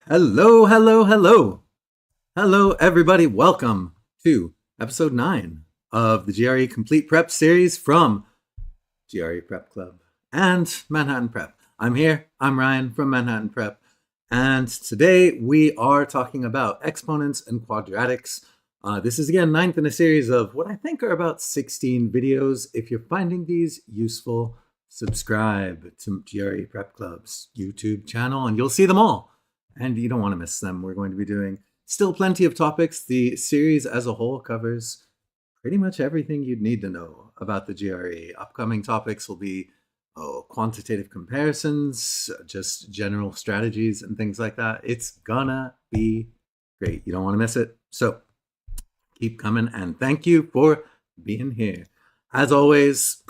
Hello, hello, hello. Hello, everybody. Welcome to episode 9 of the GRE Complete Prep series from GRE Prep Club and Manhattan Prep. I'm here. I'm Ryan from Manhattan Prep. And today we are talking about exponents and quadratics. This is again 9th in a series of what I think are about 16 videos. If you're finding these useful, subscribe to GRE Prep Club's YouTube channel and you'll see them all. And you don't want to miss them. We're going to be doing still plenty of topics. The series as a whole covers pretty much everything you'd need to know about the GRE. Upcoming topics will be quantitative comparisons, just general strategies and things like that. It's gonna be great. You don't want to miss it. So keep coming and thank you for being here. As always,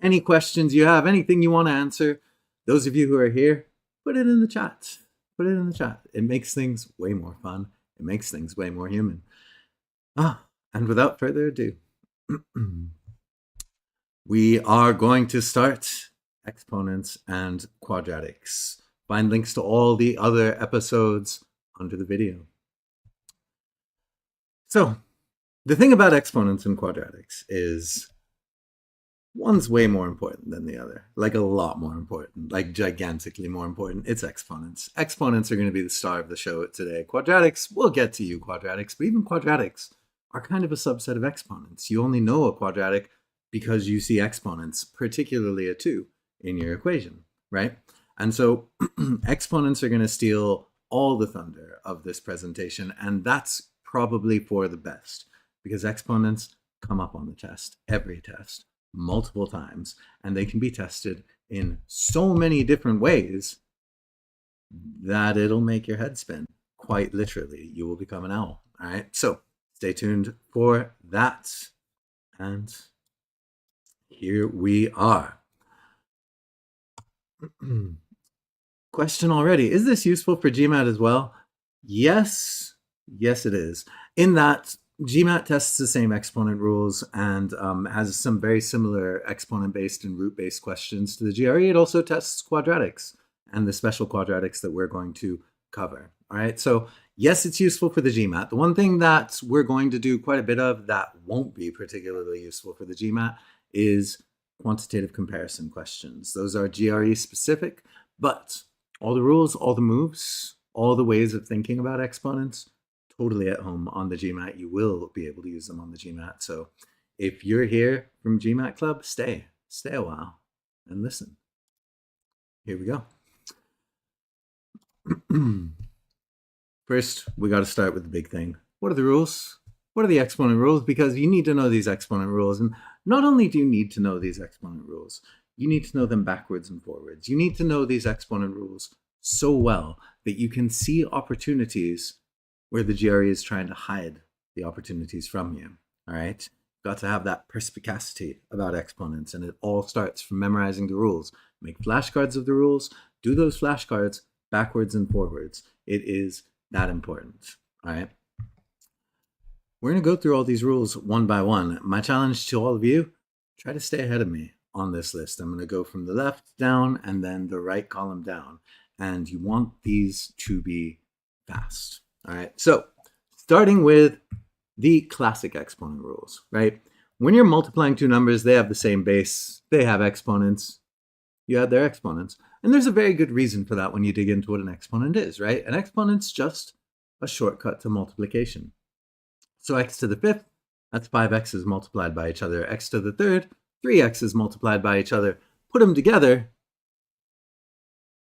any questions you have, anything you want to answer, those of you who are here, put it in the chat. Put it in the chat. It makes things way more fun. It makes things way more human. And without further ado, we are going to start exponents and quadratics. Find links to all the other episodes under the video. So, the thing about exponents and quadratics is one's way more important than the other, like a lot more important, like gigantically more important. It's exponents. Exponents are going to be the star of the show today. Quadratics, we'll get to you quadratics, but even quadratics are kind of a subset of exponents. You only know a quadratic because you see exponents, particularly a 2, in your equation, right? And so exponents are going to steal all the thunder of this presentation, and that's probably for the best, because exponents come up on the test, every test, multiple times, and they can be tested in so many different ways that it'll make your head spin. Quite literally, you will become an owl. All right, so stay tuned for that. And here we are. Question already. Is this useful for GMAT as well? Yes, it is. In that GMAT tests the same exponent rules and has some very similar exponent-based and root-based questions to the GRE. It also tests quadratics and the special quadratics that we're going to cover. All right, so yes, it's useful for the GMAT. The one thing that we're going to do quite a bit of that won't be particularly useful for the GMAT is quantitative comparison questions. Those are GRE specific, but all the rules, all the moves, all the ways of thinking about exponents, totally at home on the GMAT. You will be able to use them on the GMAT. So if you're here from GMAT Club, stay a while and listen. Here we go. First, we got to start with the big thing. What are the rules? What are the exponent rules? Because you need to know these exponent rules. And not only do you need to know these exponent rules, you need to know them backwards and forwards. You need to know these exponent rules so well that you can see opportunities where the GRE is trying to hide the opportunities from you. All right? You've got to have that perspicacity about exponents, and it all starts from memorizing the rules. Make flashcards of the rules. Do those flashcards backwards and forwards. It is that important. All right? We're going to go through all these rules one by one. My challenge to all of you, try to stay ahead of me on this list. I'm going to go from the left down and then the right column down. And you want these to be fast. All right, so starting with the classic exponent rules, right? When you're multiplying two numbers, they have the same base. They have exponents. You add their exponents. And there's a very good reason for that when you dig into what an exponent is, right? An exponent's just a shortcut to multiplication. So x to the 5th, that's 5x's multiplied by each other. X to the 3rd, 3x's multiplied by each other. Put them together,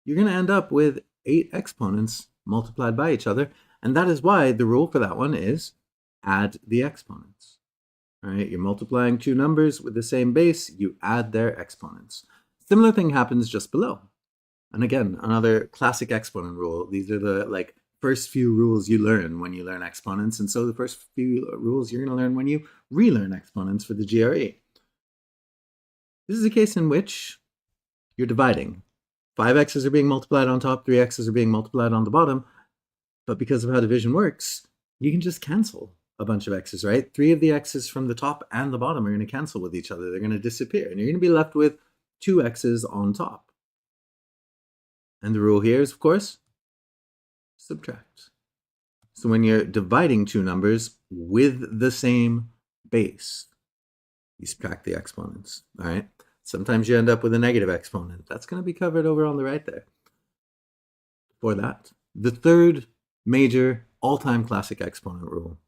you're going to end up with 8 exponents multiplied by each other. And that is why the rule for that one is add the exponents. All right, you're multiplying two numbers with the same base, you add their exponents. Similar thing happens just below. And again, another classic exponent rule. These are the first few rules you learn when you learn exponents. And so the first few rules you're going to learn when you relearn exponents for the GRE. This is a case in which you're dividing. 5x's are being multiplied on top, 3x's are being multiplied on the bottom. But because of how division works, you can just cancel a bunch of x's, right? 3 of the x's from the top and the bottom are going to cancel with each other. They're going to disappear. And you're going to be left with 2 x's on top. And the rule here is, of course, subtract. So when you're dividing two numbers with the same base, you subtract the exponents, all right? Sometimes you end up with a negative exponent. That's going to be covered over on the right there. For that, the third major all-time classic exponent rule.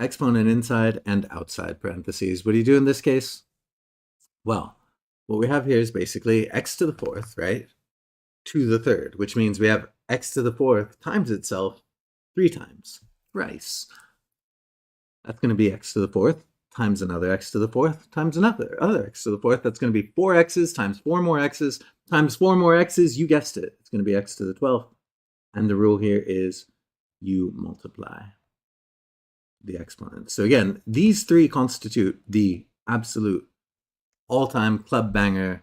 Exponent inside and outside parentheses. What do you do in this case? Well, what we have here is basically x to the fourth, right, to the third, which means we have x to the fourth times itself 3 times, thrice. That's going to be x to the fourth times another x to the fourth times another x to the fourth. That's going to be 4 x's times 4 more x's times 4 more x's. You guessed it. It's going to be x to the 12th. And the rule here is you multiply the exponent. So again, these 3 constitute the absolute all-time club banger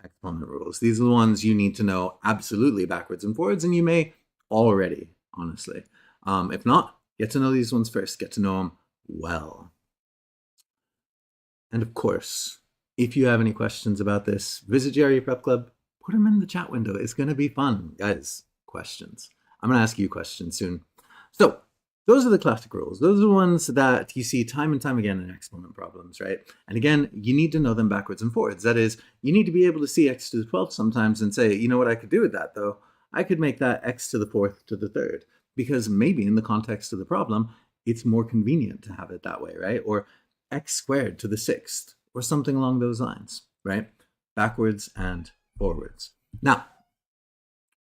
exponent rules. These are the ones you need to know absolutely backwards and forwards, and you may already, honestly. If not, get to know these ones first. Get to know them well. And of course, if you have any questions about this, visit GRE Prep Club. Put them in the chat window. It's going to be fun, guys. Questions. I'm going to ask you questions soon. So those are the classic rules. Those are the ones that you see time and time again in exponent problems, right? And again, you need to know them backwards and forwards. That is, you need to be able to see x to the 12th sometimes and say, you know what I could do with that, though? I could make that x to the 4th to the 3rd, because maybe in the context of the problem, it's more convenient to have it that way, right? Or x squared to the 6th, or something along those lines, right? Backwards and forwards. Now,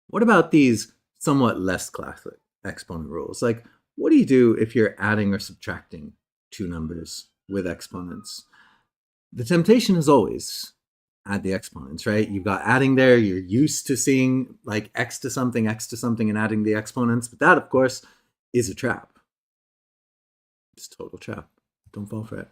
what about these somewhat less classic exponent rules? Like, what do you do if you're adding or subtracting two numbers with exponents? The temptation is always add the exponents, right? You've got adding there. You're used to seeing like x to something, and adding the exponents. But that, of course, is a trap. It's a total trap. Don't fall for it.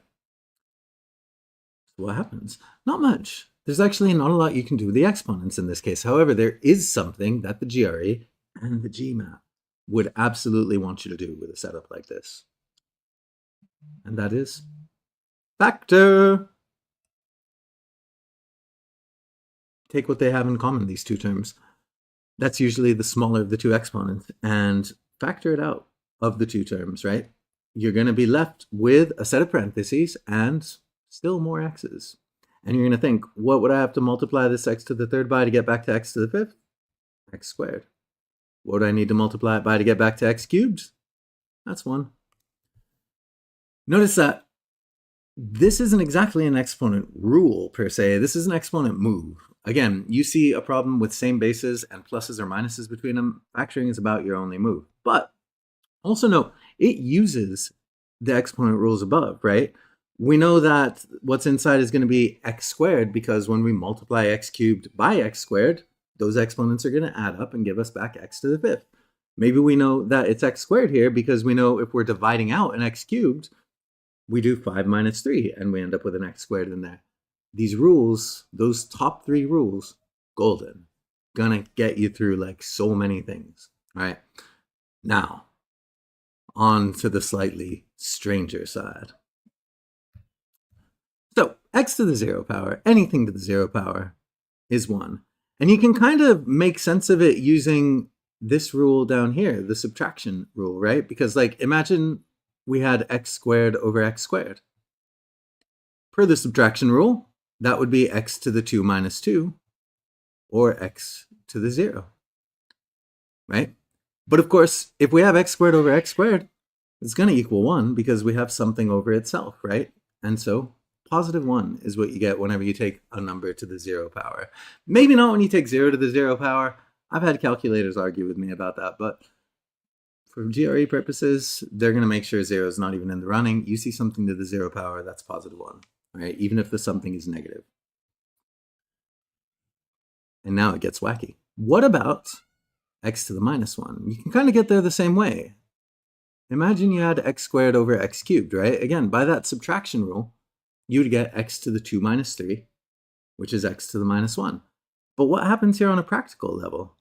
So what happens? Not much. There's actually not a lot you can do with the exponents in this case. However, there is something that the GRE and the GMAT would absolutely want you to do with a setup like this. And that is factor. Take what they have in common, these two terms. That's usually the smaller of the two exponents, and factor it out of the two terms, right? You're going to be left with a set of parentheses and still more x's. And you're going to think, what would I have to multiply this x to the 3rd by to get back to x to the 5th? X squared. What do I need to multiply it by to get back to x cubed? That's 1. Notice that this isn't exactly an exponent rule per se. This is an exponent move. Again, you see a problem with same bases and pluses or minuses between them. Factoring is about your only move. But also note, it uses the exponent rules above, right? We know that what's inside is going to be x squared because when we multiply x cubed by x squared, those exponents are going to add up and give us back x to the 5th. Maybe we know that it's x squared here because we know if we're dividing out an x cubed, we do 5 minus 3 and we end up with an x squared in there. These rules, those top 3 rules, golden. Gonna get you through like so many things, right? Now, on to the slightly stranger side. So, x to the 0 power, anything to the 0 power, is 1. And you can kind of make sense of it using this rule down here, the subtraction rule, right? Because like, imagine we had x squared over x squared. Per the subtraction rule, that would be x to the 2 minus 2, or x to the 0, right? But of course, if we have x squared over x squared, it's going to equal 1 because we have something over itself, right? And so positive 1 is what you get whenever you take a number to the 0 power. Maybe not when you take 0 to the 0 power. I've had calculators argue with me about that, but for GRE purposes, they're going to make sure 0 is not even in the running. You see something to the 0 power, that's positive 1, right? Even if the something is negative. And now it gets wacky. What about x to the minus 1? You can kind of get there the same way. Imagine you had x squared over x cubed, right? Again, by that subtraction rule, you would get x to the 2 minus 3, which is x to the minus 1. But what happens here on a practical level?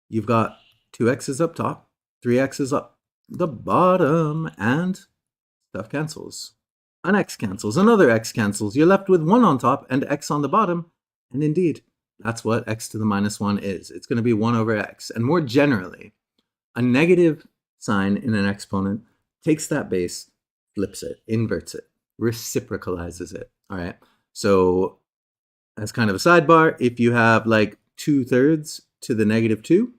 You've got 2 x's up top, 3 x's up the bottom, and stuff cancels. An x cancels, another x cancels. You're left with 1 on top and x on the bottom. And indeed, That's what x to the minus 1 is. It's going to be 1 over x. And more generally, a negative sign in an exponent takes that base, flips it, inverts it, reciprocalizes it. All right. So as kind of a sidebar, if you have like 2/3 to the negative 2,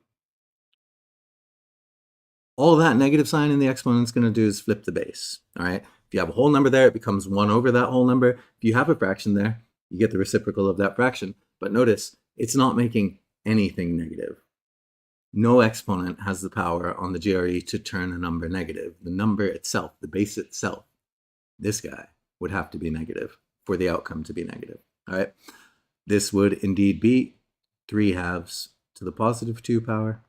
all that negative sign in the exponent is going to do is flip the base. All right. If you have a whole number there, it becomes 1 over that whole number. If you have a fraction there, you get the reciprocal of that fraction. But notice, it's not making anything negative. No exponent has the power on the GRE to turn a number negative. The number itself, the base itself, this guy, would have to be negative for the outcome to be negative. All right. This would indeed be 3/2 to the positive 2 power,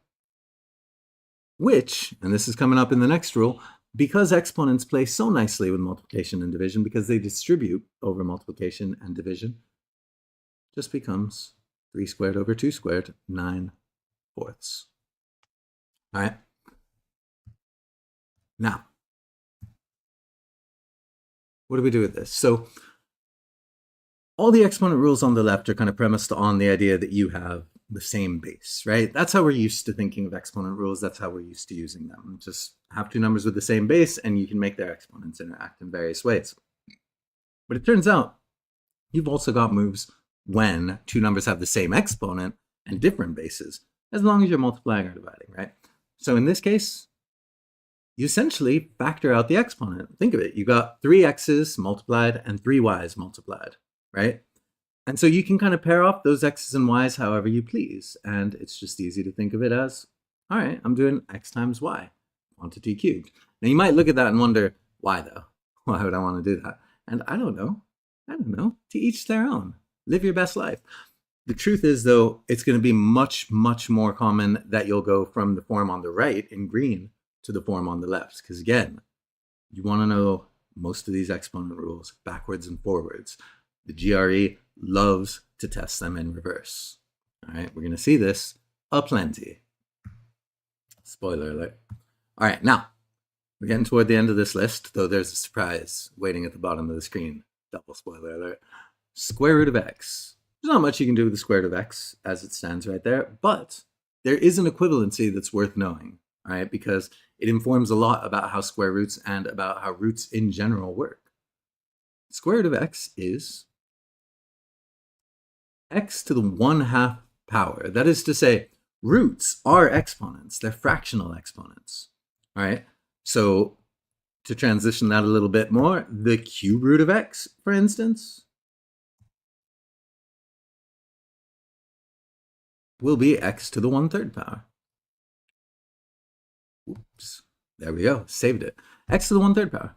which, and this is coming up in the next rule, because exponents play so nicely with multiplication and division, because they distribute over multiplication and division, just becomes 3 squared over 2 squared, 9/4. All right. Now, what do we do with this? So all the exponent rules on the left are kind of premised on the idea that you have the same base, right? That's how we're used to thinking of exponent rules. That's how we're used to using them. Just have two numbers with the same base and you can make their exponents interact in various ways. But it turns out you've also got moves when two numbers have the same exponent and different bases, as long as you're multiplying or dividing, right? So in this case, you essentially factor out the exponent. Think of it. You got 3x's multiplied and 3y's multiplied, right? And so you can kind of pair off those x's and y's however you please. And it's just easy to think of it as, all right, I'm doing x times y, quantity cubed. Now you might look at that and wonder, why though? Why would I want to do that? And I don't know. To each their own. Live your best life. The truth is, though, it's going to be much, much more common that you'll go from the form on the right in green to the form on the left. Because again, you want to know most of these exponent rules backwards and forwards. The GRE loves to test them in reverse. All right, we're going to see this aplenty. Spoiler alert. All right, now we're getting toward the end of this list, though there's a surprise waiting at the bottom of the screen. Double spoiler alert. Square root of x. There's not much you can do with the square root of x as it stands right there, but there is an equivalency that's worth knowing, all right, because it informs a lot about how square roots and about how roots in general work. Square root of x is x to the 1/2 power. That is to say, roots are exponents. They're fractional exponents, all right? So to transition that a little bit more, the cube root of x, for instance, will be x to the 1/3 power. Oops, there we go, saved it. X to the 1/3 power.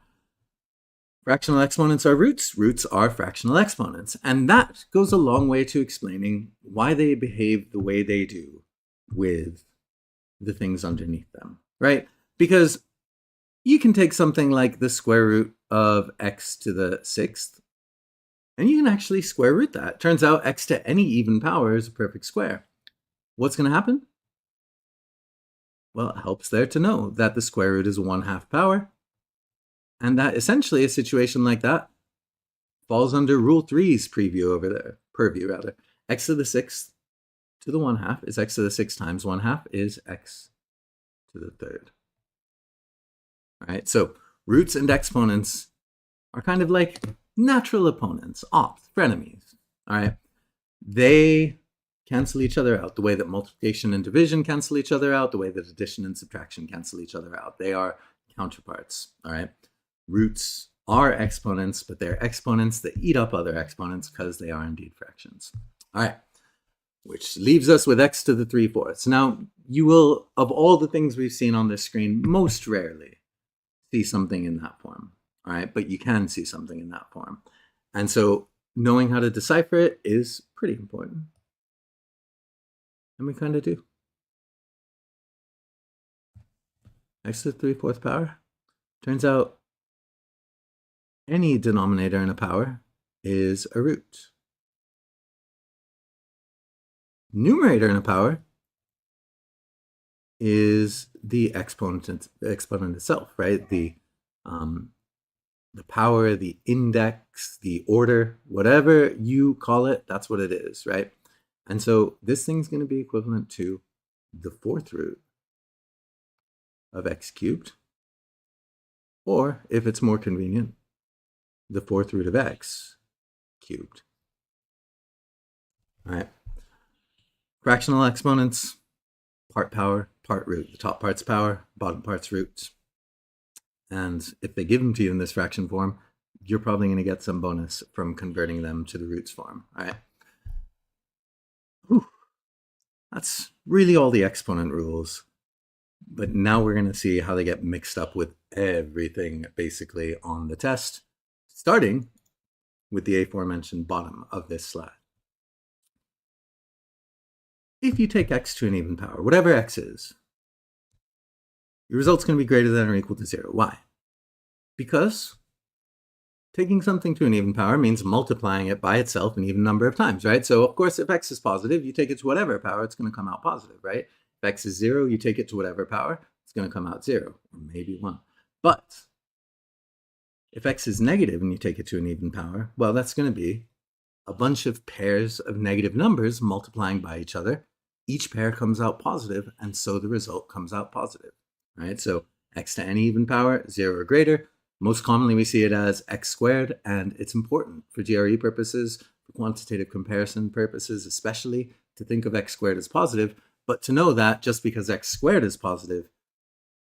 Fractional exponents are roots. Roots are fractional exponents. And that goes a long way to explaining why they behave the way they do with the things underneath them, right? Because you can take something like the square root of x to the 6th, and you can actually square root that. Turns out x to any even power is a perfect square. What's going to happen? Well, it helps there to know that the square root is 1/2 power, and that essentially a situation like that falls under Rule 3's purview over there. X to the 6th to the 1/2 is x to the 6 times 1/2 is x to the 3rd. All right, so roots and exponents are kind of like natural opponents, ops, frenemies. All right, they cancel each other out the way that multiplication and division cancel each other out, the way that addition and subtraction cancel each other out. They are counterparts. All right, roots are exponents, but they're exponents that eat up other exponents because they are indeed fractions. All right, which leaves us with x to the 3/4. Now, you will, of all the things we've seen on this screen, most rarely see something in that form. All right, but you can see something in that form. And so knowing how to decipher it is pretty important. And we kind of do. X to the 3/4 power. Turns out any denominator in a power is a root. Numerator in a power is the exponent itself, right? The power, the index, the order, whatever you call it, that's what it is, right? And so this thing's going to be equivalent to the 4th root of x cubed, or if it's more convenient, the 4th root of x cubed. All right. Fractional exponents, part power, part root. The top part's power, bottom part's root. And if they give them to you in this fraction form, you're probably going to get some bonus from converting them to the roots form. All right. Whew. That's really all the exponent rules. But now we're going to see how they get mixed up with everything basically on the test, starting with the aforementioned bottom of this slide. If you take x to an even power, whatever x is, your result's going to be greater than or equal to 0. Why? Because taking something to an even power means multiplying it by itself an even number of times, right? So, of course, if x is positive, you take it to whatever power, it's going to come out positive, right? If x is 0, you take it to whatever power, it's going to come out 0, or maybe 1. But if x is negative and you take it to an even power, well, that's going to be a bunch of pairs of negative numbers multiplying by each other. Each pair comes out positive, and so the result comes out positive, right? So x to any even power, 0 or greater. Most commonly, we see it as x squared, and it's important for GRE purposes, for quantitative comparison purposes especially, to think of x squared as positive, but to know that just because x squared is positive,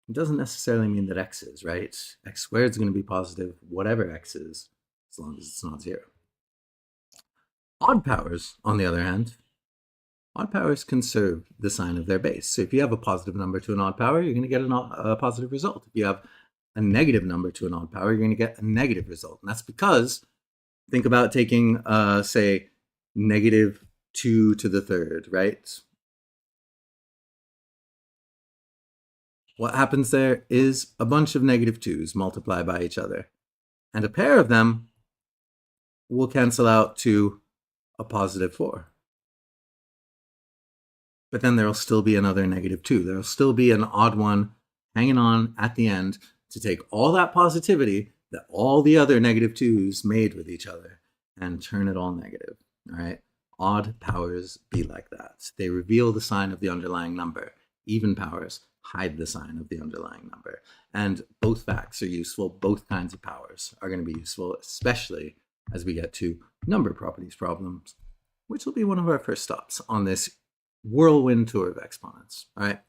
it doesn't necessarily mean that x is, right? X squared is going to be positive, whatever x is, as long as it's not 0. Odd powers, on the other hand, odd powers conserve the sign of their base. So if you have a positive number to an odd power, you're going to get a positive result. If you have a negative number to an odd power, you're going to get a negative result. And that's because, think about taking, say, negative 2 to the 3rd, right? What happens there is a bunch of negative 2's multiply by each other. And a pair of them will cancel out to a positive 4. But then there'll still be another negative 2. There'll still be an odd one hanging on at the end to take all that positivity that all the other negative 2's made with each other and turn it all negative, all right? Odd powers be like that. They reveal the sign of the underlying number. Even powers hide the sign of the underlying number. And both facts are useful. Both kinds of powers are going to be useful, especially as we get to number properties problems, which will be one of our first stops on this whirlwind tour of exponents. All right.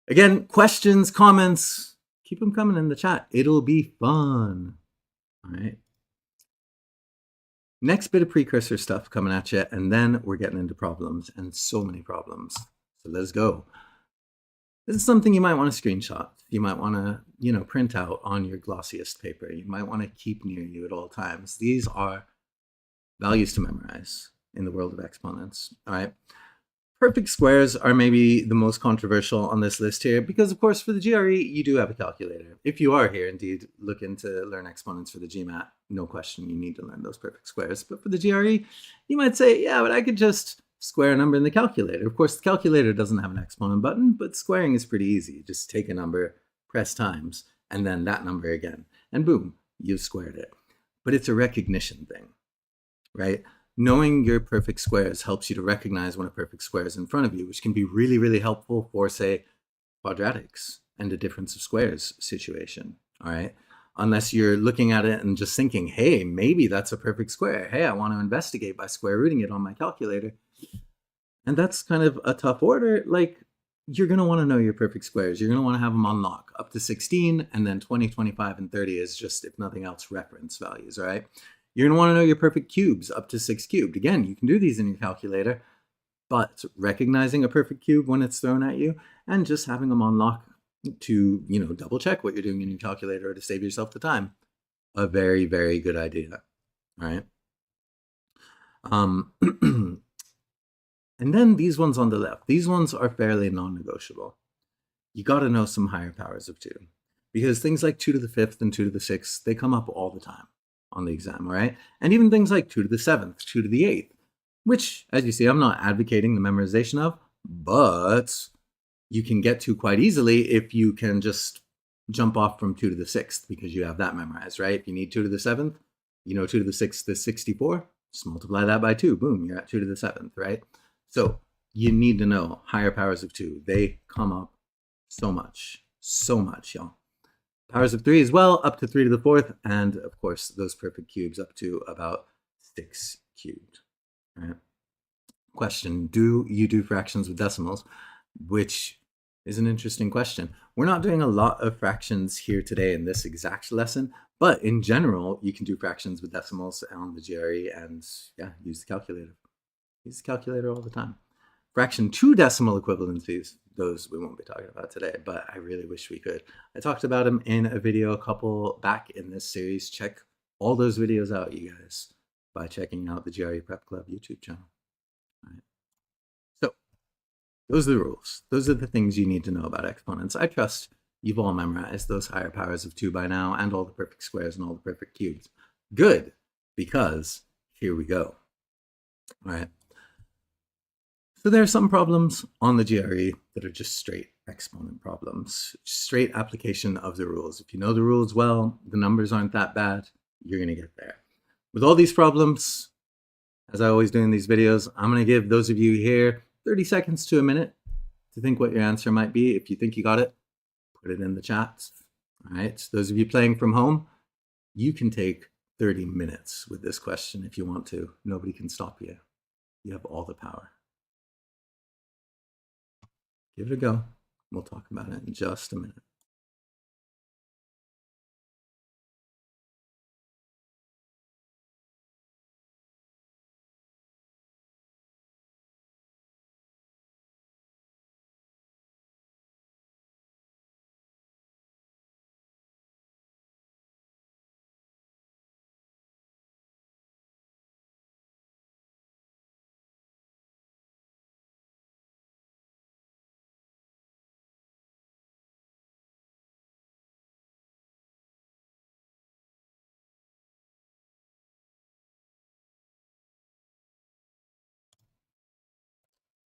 Again, questions, comments, keep them coming in the chat. It'll be fun. All right. Next bit of precursor stuff coming at you, and then we're getting into problems, and so many problems. So let's go. This is something you might want to screenshot. You might want to, print out on your glossiest paper. You might want to keep near you at all times. These are values to memorize in the world of exponents. All right. Perfect squares are maybe the most controversial on this list here because, of course, for the GRE, you do have a calculator. If you are here, indeed, looking to learn exponents for the GMAT, no question, you need to learn those perfect squares. But for the GRE, you might say, yeah, but I could just square a number in the calculator. Of course, the calculator doesn't have an exponent button, but squaring is pretty easy. Just take a number, press times, and then that number again. And boom, you've squared it. But it's a recognition thing, right? Knowing your perfect squares helps you to recognize when a perfect square is in front of you, which can be really, really helpful for, say, quadratics and a difference of squares situation, all right? Unless you're looking at it and just thinking, hey, maybe that's a perfect square. Hey, I want to investigate by square rooting it on my calculator. And that's kind of a tough order. Like, you're going to want to know your perfect squares. You're going to want to have them on lock up to 16, and then 20, 25, and 30 is just, if nothing else, reference values, all right? You're going to want to know your perfect cubes up to 6 cubed. Again, you can do these in your calculator, but recognizing a perfect cube when it's thrown at you and just having them on lock to, double check what you're doing in your calculator to save yourself the time, a very, very good idea, all right? And then these ones on the left, these ones are fairly non-negotiable. You got to know some higher powers of 2 because things like 2 to the 5th and 2 to the 6th, they come up all the time on the exam, all right? And even things like 2 to the 7th, 2 to the 8th, which, as you see, I'm not advocating the memorization of, but you can get to quite easily if you can just jump off from 2 to the 6th because you have that memorized, right? If you need 2 to the 7th, 2 to the 6th is 64, just multiply that by 2, boom, you're at 2 to the 7th, right? So you need to know higher powers of 2. They come up so much, y'all. Powers of 3 as well, up to 3 to the 4th, and of course those perfect cubes up to about 6 cubed. Right? Question, do you do fractions with decimals? Which is an interesting question. We're not doing a lot of fractions here today in this exact lesson, but in general, you can do fractions with decimals on the GRE and yeah, use the calculator. Use the calculator all the time. Fraction 2 decimal equivalencies, those we won't be talking about today, but I really wish we could. I talked about them in a video a couple back in this series. Check all those videos out, you guys, by checking out the GRE Prep Club YouTube channel. All right. So those are the rules. Those are the things you need to know about exponents. I trust you've all memorized those higher powers of 2 by now and all the perfect squares and all the perfect cubes. Good, because here we go. All right. So there are some problems on the GRE that are just straight exponent problems, straight application of the rules. If you know the rules well, the numbers aren't that bad, you're going to get there. With all these problems, as I always do in these videos, I'm going to give those of you here 30 seconds to a minute to think what your answer might be. If you think you got it, put it in the chat. All right, those of you playing from home, you can take 30 minutes with this question if you want to. Nobody can stop you. You have all the power. Give it a go. We'll talk about it in just a minute.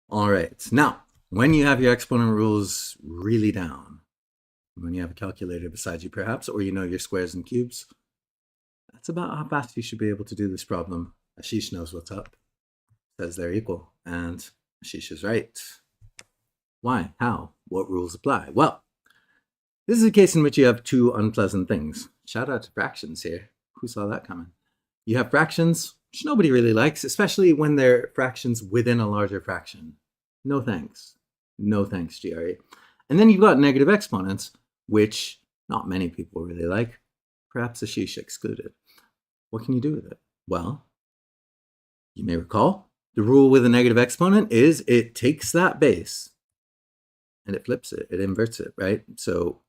All right, now, when you have your exponent rules really down, when you have a calculator beside you perhaps, or you know your squares and cubes, that's about how fast you should be able to do this problem. Ashish knows what's up, says they're equal, and Ashish is right. Why? How? What rules apply? Well, this is a case in which you have two unpleasant things. Shout out to fractions here. Who saw that coming? You have fractions, which nobody really likes, especially when they're fractions within a larger fraction. No thanks. No thanks, GRE. And then you've got negative exponents, which not many people really like, perhaps Ashish excluded. What can you do with it? Well, you may recall the rule with a negative exponent is it takes that base and it flips it, it inverts it, right? So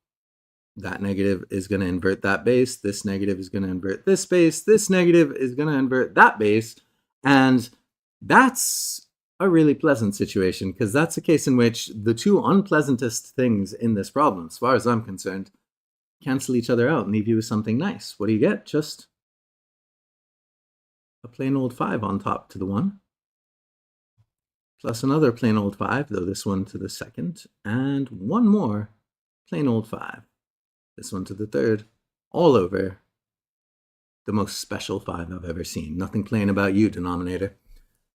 that negative is going to invert that base, this negative is going to invert this base, this negative is going to invert that base, and that's a really pleasant situation because that's a case in which the two unpleasantest things in this problem, as far as I'm concerned, cancel each other out and leave you with something nice. What do you get? Just a plain old 5 on top to the 1, plus another plain old 5, though this one to the second, and one more plain old 5. This one to the third, all over the most special 5 I've ever seen. Nothing plain about you, denominator.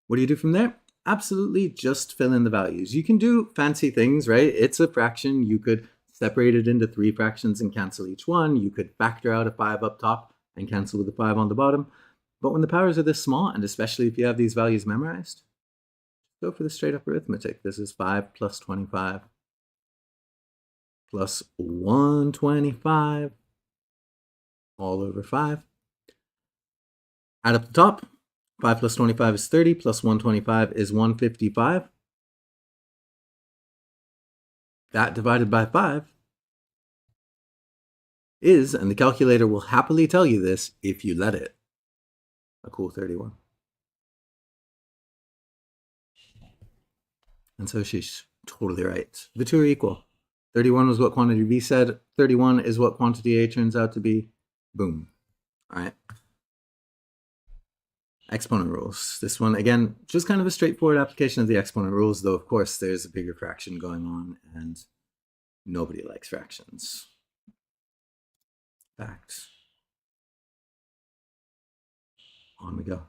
What do you do from there? Absolutely just fill in the values. You can do fancy things, right? It's a fraction. You could separate it into 3 fractions and cancel each one. You could factor out a 5 up top and cancel with a 5 on the bottom. But when the powers are this small, and especially if you have these values memorized, go for the straight up arithmetic. This is 5 plus 25 plus 125 all over 5. Add up the top. 5 plus 25 is 30, plus 125 is 155. That divided by 5 is, and the calculator will happily tell you this if you let it, a cool 31. And so she's totally right. The two are equal. 31 was what quantity B said. 31 is what quantity A turns out to be. Boom. All right. Exponent rules. This one, again, just kind of a straightforward application of the exponent rules, though, of course, there's a bigger fraction going on, and nobody likes fractions. Facts. On we go.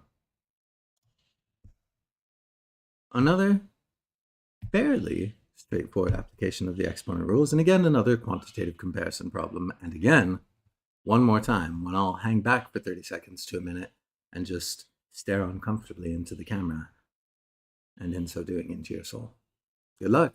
Another fairly straightforward application of the exponent rules, and again, another quantitative comparison problem. And again, one more time, when I'll hang back for 30 seconds to a minute and just stare uncomfortably into the camera, and in so doing, into your soul. Good luck.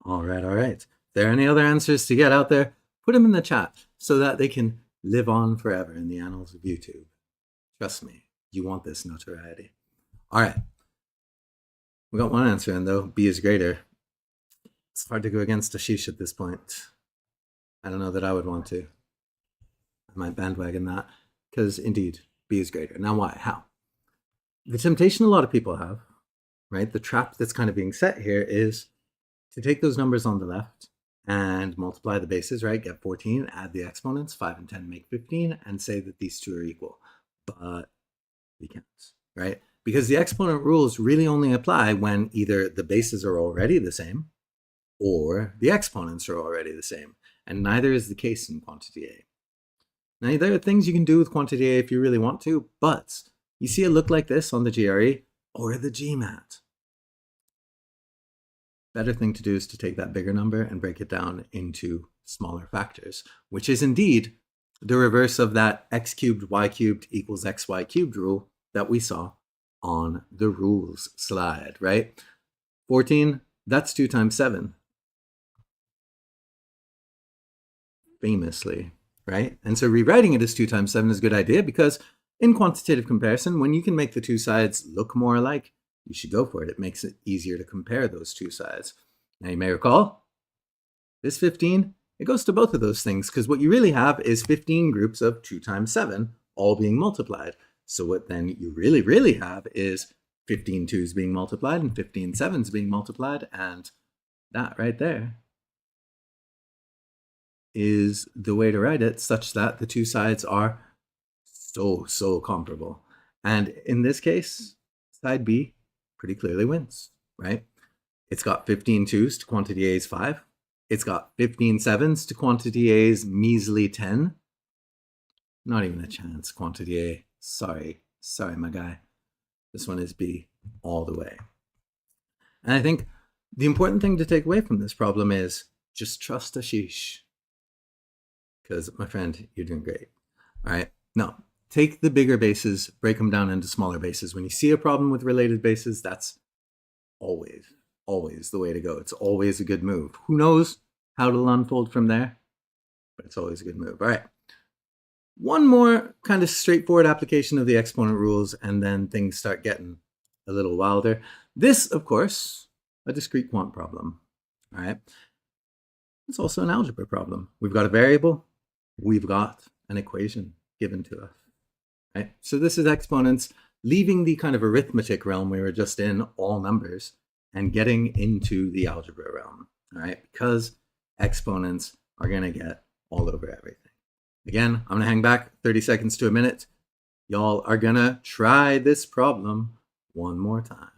All right, all right. If there are any other answers to get out there, put them in the chat so that they can live on forever in the annals of YouTube. Trust me, you want this notoriety. All right. We got one answer in, though. B is greater. It's hard to go against Ashish at this point. I don't know that I would want to. I might bandwagon that because, indeed, B is greater. Now, why? How? The temptation a lot of people have, right? The trap that's kind of being set here is to take those numbers on the left and multiply the bases, right? Get 14, add the exponents, 5 and 10 make 15, and say that these two are equal. But we can't, right? Because the exponent rules really only apply when either the bases are already the same or the exponents are already the same. And neither is the case in quantity A. Now, there are things you can do with quantity A if you really want to, but you see it look like this on the GRE or the GMAT. Better thing to do is to take that bigger number and break it down into smaller factors, which is indeed the reverse of that x cubed y cubed equals xy cubed rule that we saw on the rules slide, right? 14, that's 2 times 7. Famously, right? And so rewriting it as 2 times 7 is a good idea because in quantitative comparison, when you can make the two sides look more alike, you should go for it. It makes it easier to compare those two sides. Now, you may recall, this 15, it goes to both of those things because what you really have is 15 groups of 2 times 7 all being multiplied. So what then you really have is 15 2s being multiplied and 15 7s being multiplied, and that right there is the way to write it such that the two sides are so comparable. And in this case, side B pretty clearly wins, right? It's got 15 2s to quantity A's 5. It's got 15 7s to quantity A's measly 10. Not even a chance, quantity A. Sorry, my guy. This one is B all the way. And I think the important thing to take away from this problem is just trust Ashish. Because, my friend, you're doing great. All right? Now, take the bigger bases, break them down into smaller bases. When you see a problem with related bases, that's always the way to go. It's always a good move. Who knows how it'll unfold from there? But it's always a good move. All right. One more kind of straightforward application of the exponent rules, and then things start getting a little wilder. This, of course, a discrete quant problem. All right. It's also an algebra problem. We've got a variable. We've got an equation given to us. Right? So this is exponents leaving the kind of arithmetic realm we were just in, all numbers, and getting into the algebra realm. All right, because exponents are going to get all over everything. Again, I'm going to hang back 30 seconds to a minute. Y'all are going to try this problem one more time.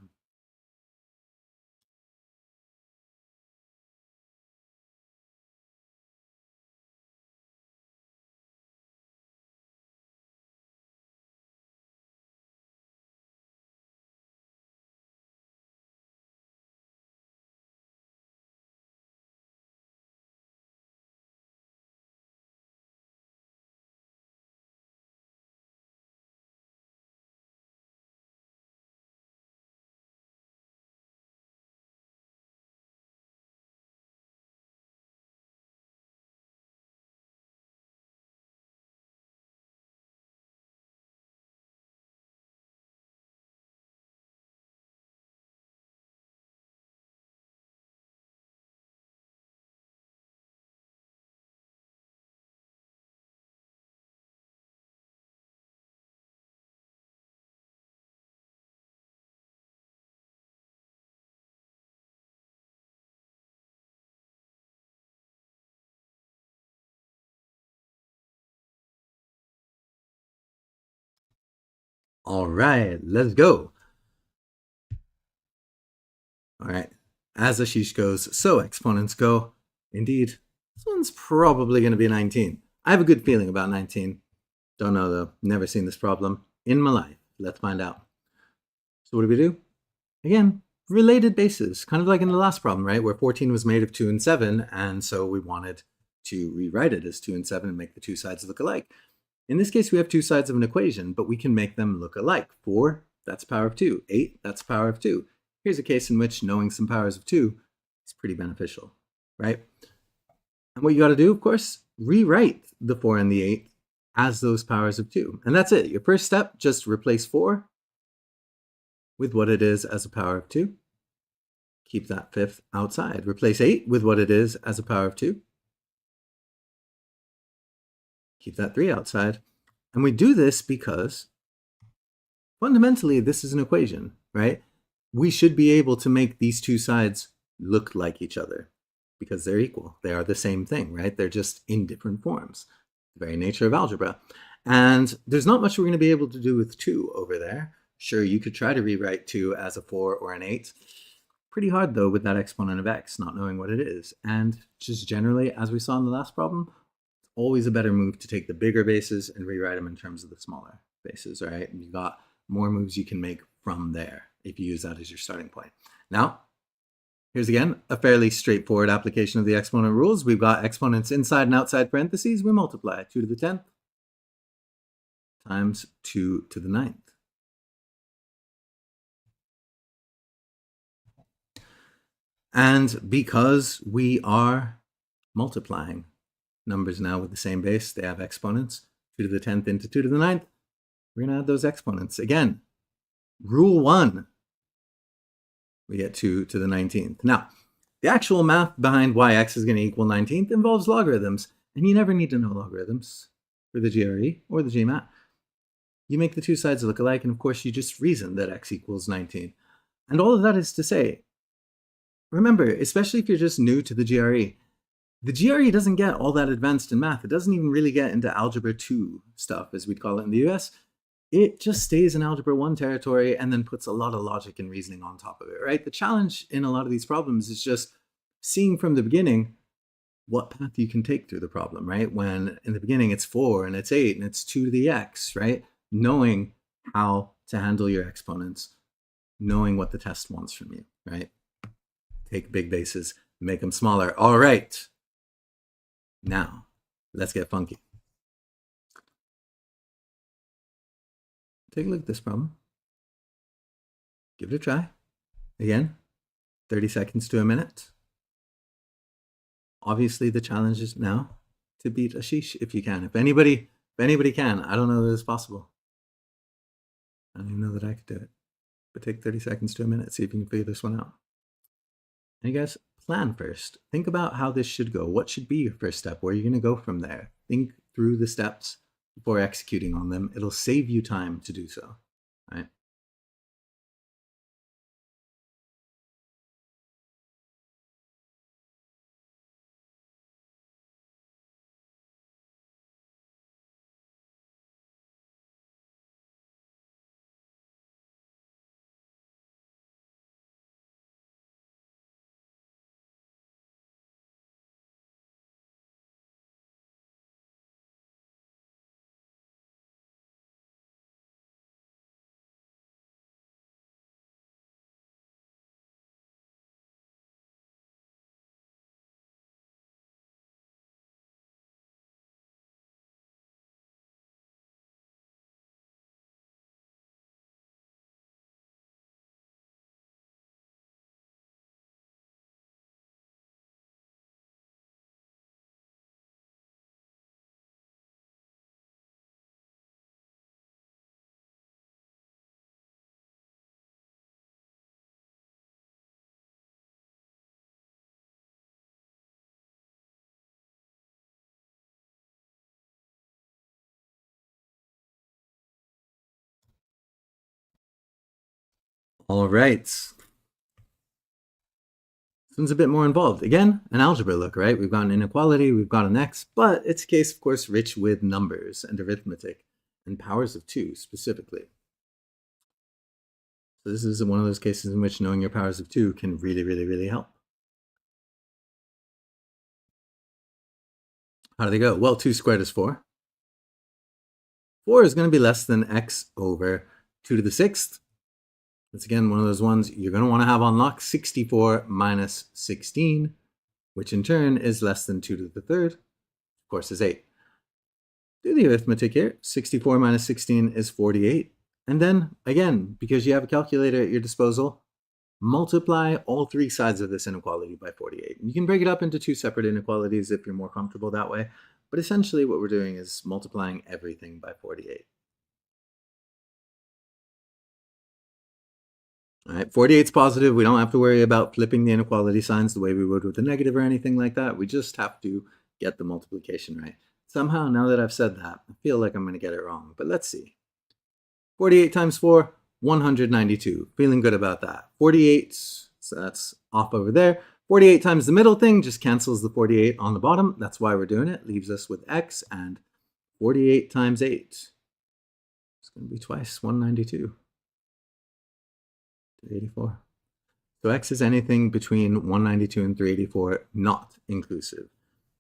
All right, let's go. All right, as Ashish goes, so exponents go. Indeed, this one's probably going to be 19. I have a good feeling about 19. Don't know though, never seen this problem in my life. Let's find out. So what do we do? Again, related bases, kind of like in the last problem, right? Where 14 was made of 2 and 7, and so we wanted to rewrite it as 2 and 7 and make the two sides look alike. In this case, we have two sides of an equation, but we can make them look alike. 4, that's power of 2. 8, that's power of 2. Here's a case in which knowing some powers of 2 is pretty beneficial, right? And what you got to do, of course, rewrite the 4 and the 8 as those powers of 2. And that's it. Your first step, just replace 4 with what it is as a power of 2. Keep that fifth outside. Replace 8 with what it is as a power of 2. Keep that 3 outside. And we do this because fundamentally this is an equation, right? We should be able to make these two sides look like each other because they're equal. They are the same thing, right? They're just in different forms. The very nature of algebra. And there's not much we're going to be able to do with 2 over there. Sure, you could try to rewrite 2 as a 4 or an 8. Pretty hard, though, with that exponent of x, not knowing what it is. And just generally, as we saw in the last problem, it's always a better move to take the bigger bases and rewrite them in terms of the smaller bases, all right? And you've got more moves you can make from there if you use that as your starting point. Now, here's again a fairly straightforward application of the exponent rules. We've got exponents inside and outside parentheses. We multiply 2 to the 10th times 2 to the 9th. And because we are multiplying numbers now with the same base, they have exponents, 2 to the 10th into 2 to the 9th, we're going to add those exponents. Again, rule 1, we get 2 to the 19th. Now, the actual math behind why x is going to equal 19th involves logarithms, and you never need to know logarithms for the GRE or the GMAT. You make the two sides look alike, and of course you just reason that x equals 19. And all of that is to say, remember, especially if you're just new to the GRE doesn't get all that advanced in math. It doesn't even really get into Algebra 2 stuff, as we'd call it in the US. It just stays in Algebra 1 territory and then puts a lot of logic and reasoning on top of it, right? The challenge in a lot of these problems is just seeing from the beginning what path you can take through the problem, right? When in the beginning it's 4 and it's 8 and it's 2 to the x, right? Knowing how to handle your exponents, knowing what the test wants from you, right? Take big bases, make them smaller. All right. Now, let's get funky. Take a look at this problem. Give it a try. Again, 30 seconds to a minute. Obviously, the challenge is now to beat Ashish if you can. If anybody can, I don't know that it's possible. I don't even know that I could do it. But take 30 seconds to a minute, see if you can figure this one out. And you guys, plan first. Think about how this should go. What should be your first step? Where are you going to go from there? Think through the steps before executing on them. It'll save you time to do so, right? All right. This one's a bit more involved. Again, an algebra look, right? We've got an inequality, we've got an x, but it's a case, of course, rich with numbers and arithmetic and powers of 2 specifically. So this is one of those cases in which knowing your powers of 2 can really, really, really help. How do they go? Well, 2 squared is 4. 4 is going to be less than x over 2 to the 6th. That's again one of those ones you're going to want to have on lock. 64 minus 16, which in turn is less than 2 to the 3rd. Of course, is 8. Do the arithmetic here. 64 minus 16 is 48. And then, again, because you have a calculator at your disposal, multiply all 3 sides of this inequality by 48. And you can break it up into 2 separate inequalities if you're more comfortable that way. But essentially what we're doing is multiplying everything by 48. All right, 48 is positive. We don't have to worry about flipping the inequality signs the way we would with a negative or anything like that. We just have to get the multiplication right. Somehow, now that I've said that, I feel like I'm going to get it wrong. But let's see. 48 times 4, 192. Feeling good about that. 48, so that's off over there. 48 times the middle thing just cancels the 48 on the bottom. That's why we're doing it. Leaves us with x, and 48 times 8. It's going to be twice 192. 384. So x is anything between 192 and 384, not inclusive.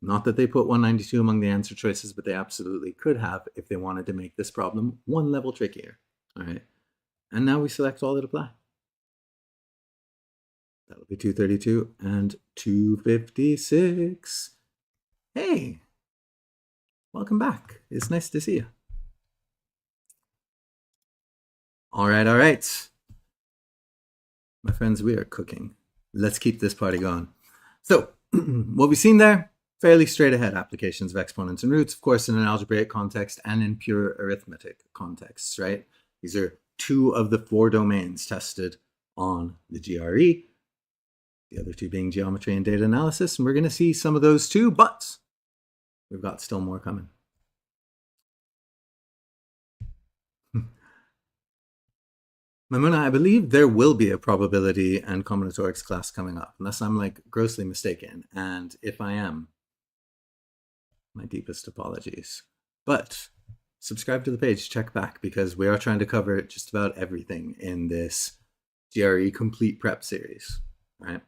Not that they put 192 among the answer choices, but they absolutely could have if they wanted to make this problem one level trickier. All right. And now we select all that apply. That'll be 232 and 256. Hey, welcome back. It's nice to see you. All right, all right. My friends, we are cooking. Let's keep this party going. So what we've seen there, fairly straight ahead applications of exponents and roots, of course, in an algebraic context and in pure arithmetic contexts, right? These are 2 of the 4 domains tested on the GRE, the other 2 being geometry and data analysis. And we're going to see some of those too, but we've got still more coming. Mamuna, I believe there will be a probability and combinatorics class coming up, unless I'm like grossly mistaken. And if I am, my deepest apologies. But subscribe to the page, check back, because we are trying to cover just about everything in this GRE Complete Prep series, right?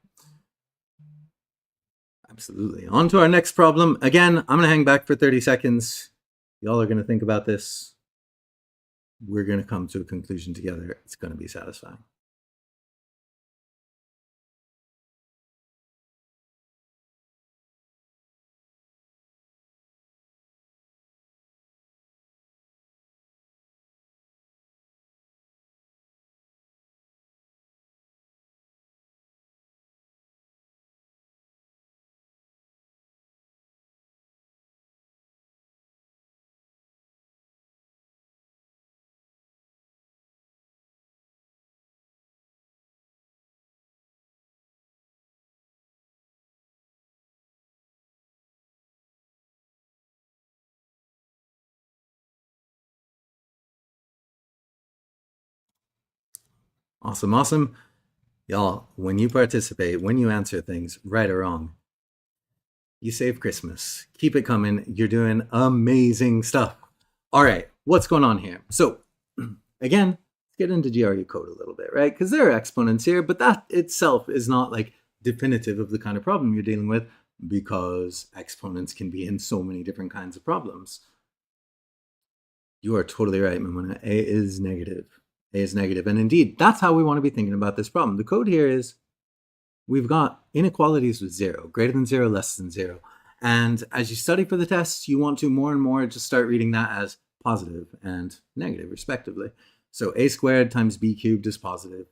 Absolutely. On to our next problem. Again, I'm going to hang back for 30 seconds. Y'all are going to think about this. We're going to come to a conclusion together. It's going to be satisfying. Awesome, awesome. Y'all, when you participate, when you answer things, right or wrong, you save Christmas. Keep it coming. You're doing amazing stuff. All right, what's going on here? So, again, let's get into GRE code a little bit, right? Because there are exponents here, but that itself is not like definitive of the kind of problem you're dealing with, because exponents can be in so many different kinds of problems. You are totally right, Mamuna. A is negative. A is negative. And indeed, that's how we want to be thinking about this problem. The code here is we've got inequalities with 0, greater than 0, less than 0. And as you study for the tests, you want to more and more just start reading that as positive and negative, respectively. So a squared times b cubed is positive.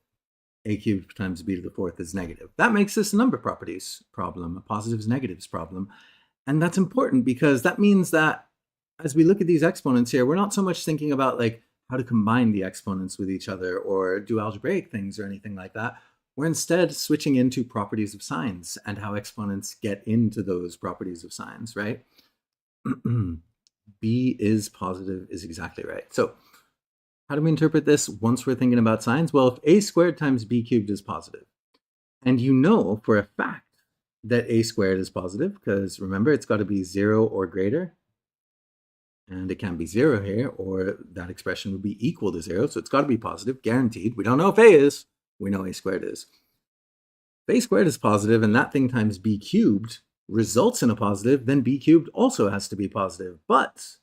A cubed times b to the 4th is negative. That makes this a number properties problem, a positives negatives problem. And that's important because that means that as we look at these exponents here, we're not so much thinking about like how to combine the exponents with each other or do algebraic things or anything like that. We're instead switching into properties of signs and how exponents get into those properties of signs, right? B is positive is exactly right. So how do we interpret this once we're thinking about signs? Well, if a squared times b cubed is positive, and you know for a fact that a squared is positive, because remember, it's got to be 0 or greater, And it can be 0 here, or that expression would be equal to 0. So it's got to be positive, guaranteed. We don't know if a is. We know a squared is. If a squared is positive and that thing times b cubed results in a positive, then b cubed also has to be positive. But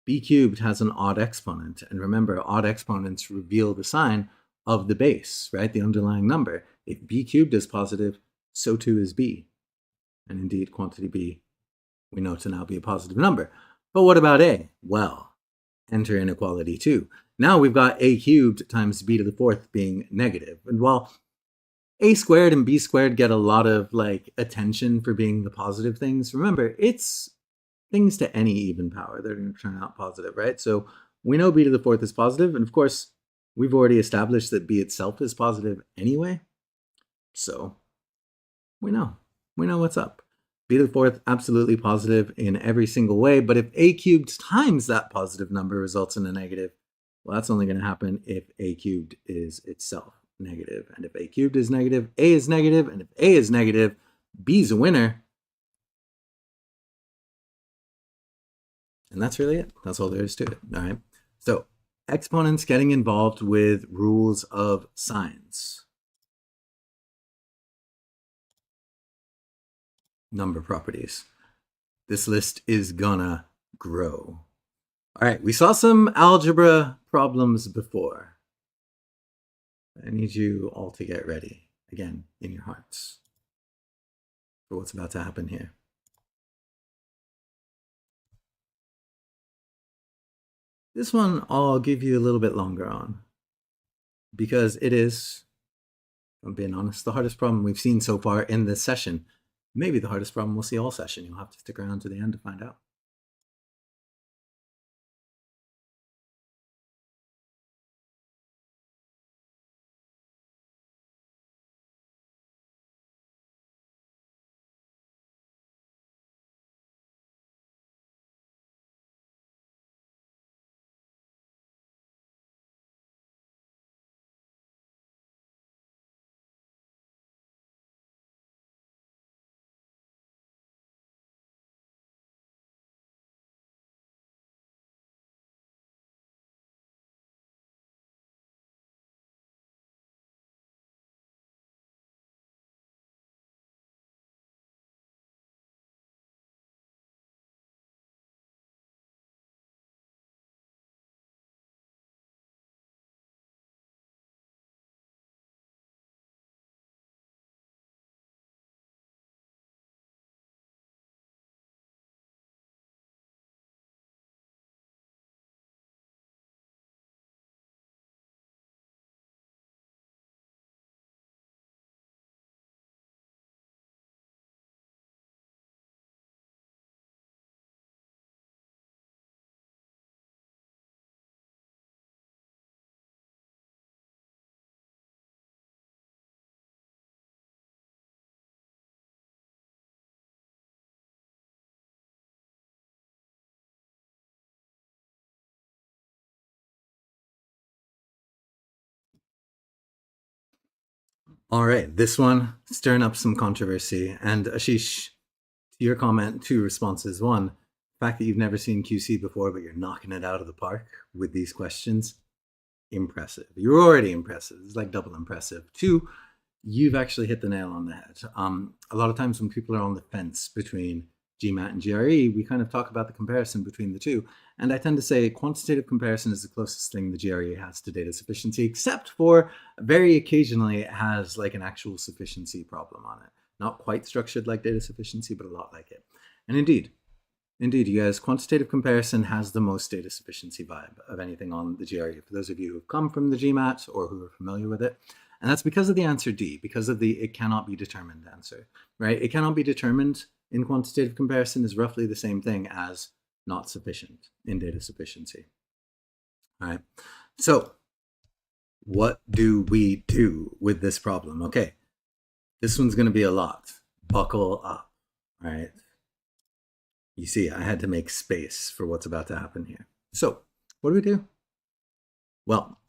b cubed has an odd exponent. And remember, odd exponents reveal the sign of the base, right? The underlying number. If b cubed is positive, so too is b. And indeed, quantity b, we know to now be a positive number. But what about a? Well, enter inequality 2. Now we've got a cubed times b to the 4th being negative. And while a squared and b squared get a lot of attention for being the positive things, remember, it's things to any even power that are going to turn out positive, right? So we know b to the 4th is positive, and of course, we've already established that b itself is positive anyway. So we know what's up. B to the 4th, absolutely positive in every single way, but if a cubed times that positive number results in a negative, well, that's only going to happen if a cubed is itself negative. And if a cubed is negative, a is negative, and if a is negative, b's a winner. And that's really it. That's all there is to it, all right? So exponents getting involved with rules of signs. Number properties. This list is gonna grow. All right, we saw some algebra problems before. I need you all to get ready, again, in your hearts, for what's about to happen here. This one I'll give you a little bit longer on, because it is, if I'm being honest, the hardest problem we've seen so far in this session. Maybe the hardest problem we'll see all session. You'll have to stick around to the end to find out. All right, this one stirring up some controversy. And Ashish, to your comment, 2 responses. 1, the fact that you've never seen QC before, but you're knocking it out of the park with these questions, impressive. You're already impressive. It's like double impressive. 2, you've actually hit the nail on the head. A lot of times when people are on the fence between GMAT and GRE, we kind of talk about the comparison between the two. And I tend to say quantitative comparison is the closest thing the GRE has to data sufficiency, except for very occasionally it has an actual sufficiency problem on it. Not quite structured like data sufficiency, but a lot like it. And indeed, you guys, quantitative comparison has the most data sufficiency vibe of anything on the GRE, for those of you who have come from the GMAT or who are familiar with it. And that's because of the answer D, because of the it cannot be determined answer, right? It cannot be determined in quantitative comparison is roughly the same thing as not sufficient in data sufficiency. All right, so what do we do with this problem? Okay, this one's going to be a lot. Buckle up, all right? You see, I had to make space for what's about to happen here. So what do? Well,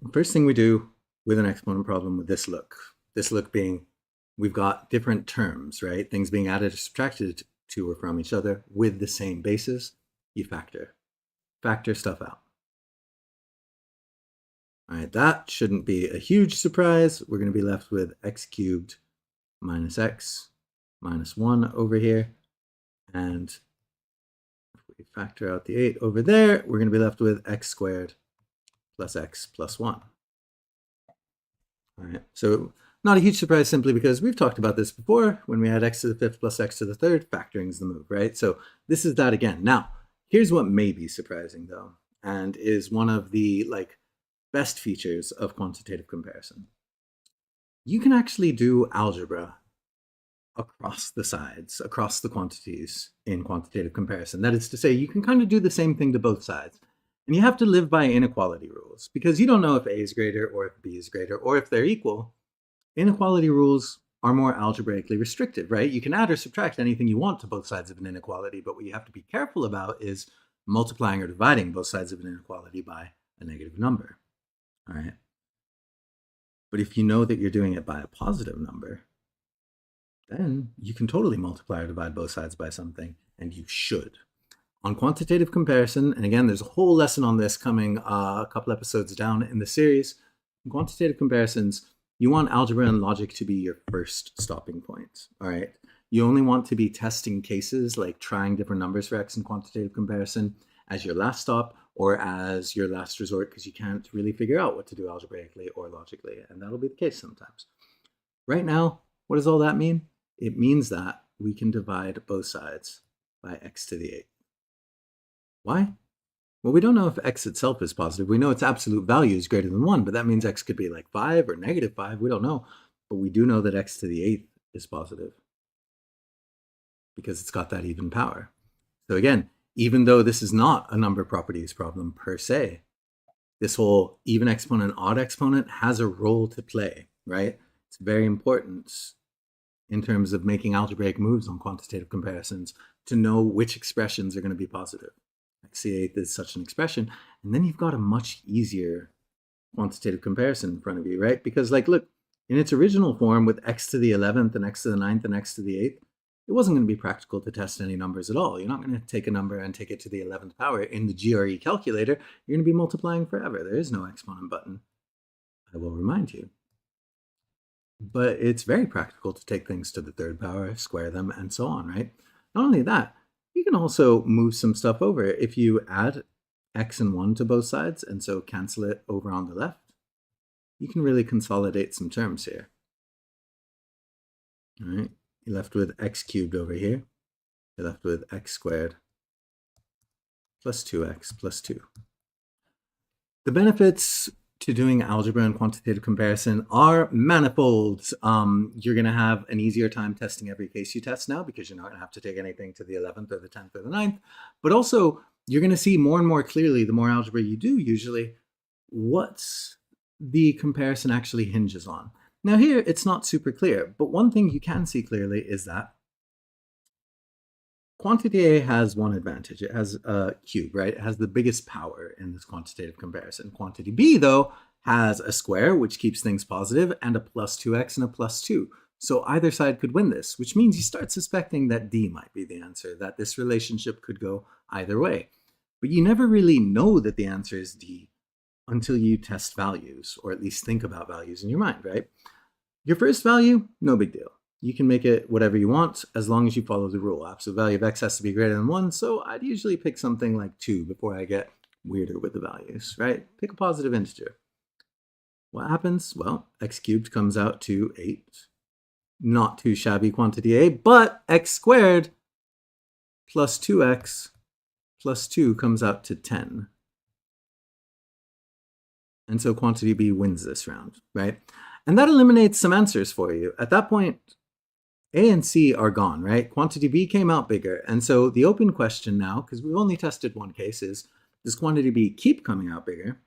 the first thing we do with an exponent problem with this look being we've got different terms, right? Things being added or subtracted to or from each other with the same basis, you factor. factor stuff out. All right, that shouldn't be a huge surprise. We're going to be left with x cubed minus x minus 1 over here. And if we factor out the 8 over there, we're going to be left with x squared plus x plus 1. All right, so not a huge surprise simply because we've talked about this before. When we had x to the 5th plus x to the 3rd, factoring is the move, right? So this is that again. Now, here's what may be surprising though, and is one of the best features of quantitative comparison. You can actually do algebra across the sides, across the quantities in quantitative comparison. That is to say, you can kind of do the same thing to both sides. And you have to live by inequality rules because you don't know if A is greater or if B is greater or if they're equal. Inequality rules are more algebraically restricted, right? You can add or subtract anything you want to both sides of an inequality, but what you have to be careful about is multiplying or dividing both sides of an inequality by a negative number. All right. But if you know that you're doing it by a positive number, then you can totally multiply or divide both sides by something, and you should. On quantitative comparison, and again, there's a whole lesson on this coming a couple episodes down in the series. In quantitative comparisons, you want algebra and logic to be your first stopping point. All right. You only want to be testing cases like trying different numbers for x in quantitative comparison as your last stop or as your last resort because you can't really figure out what to do algebraically or logically, and that'll be the case sometimes. Right now, what does all that mean? It means that we can divide both sides by x to the 8th. Why? Well, we don't know if x itself is positive. We know its absolute value is greater than 1, but that means x could be like 5 or negative 5. We don't know. But we do know that x to the 8th is positive because it's got that even power. So again, even though this is not a number properties problem per se, this whole even exponent, odd exponent has a role to play, right? It's very important in terms of making algebraic moves on quantitative comparisons to know which expressions are going to be positive. X to the 8th is such an expression, and then you've got a much easier quantitative comparison in front of you, right? Because look, in its original form with x to the 11th and x to the 9th and x to the 8th, it wasn't going to be practical to test any numbers at all. You're not going to take a number and take it to the 11th power. In the GRE calculator, you're going to be multiplying forever. There is no exponent button, I will remind you. But it's very practical to take things to the 3rd power, square them, and so on, right? Not only that, you can also move some stuff over. If you add x and 1 to both sides, and so cancel it over on the left, you can really consolidate some terms here. All right, you're left with x cubed over here. You're left with x squared plus 2x plus 2. The benefits to doing algebra and quantitative comparison are manifold. You're going to have an easier time testing every case you test now because you're not going to have to take anything to the 11th or the 10th or the 9th. But also, you're going to see more and more clearly, the more algebra you do usually, what the comparison actually hinges on. Now here, it's not super clear, but one thing you can see clearly is that quantity A has one advantage. It has a cube, right? It has the biggest power in this quantitative comparison. Quantity B, though, has a square, which keeps things positive, and a plus 2x and a plus 2. So either side could win this, which means you start suspecting that D might be the answer, that this relationship could go either way. But you never really know that the answer is D until you test values, or at least think about values in your mind, right? Your first value, no big deal. You can make it whatever you want as long as you follow the rule. Absolute value of x has to be greater than 1, so I'd usually pick something like 2 before I get weirder with the values, right? Pick a positive integer. What happens? Well, x cubed comes out to 8. Not too shabby quantity A, but x squared plus 2x plus 2 comes out to 10. And so quantity B wins this round, right? And that eliminates some answers for you. At that point, A and C are gone, right? Quantity B came out bigger. And so the open question now, because we've only tested one case, is does quantity B keep coming out bigger?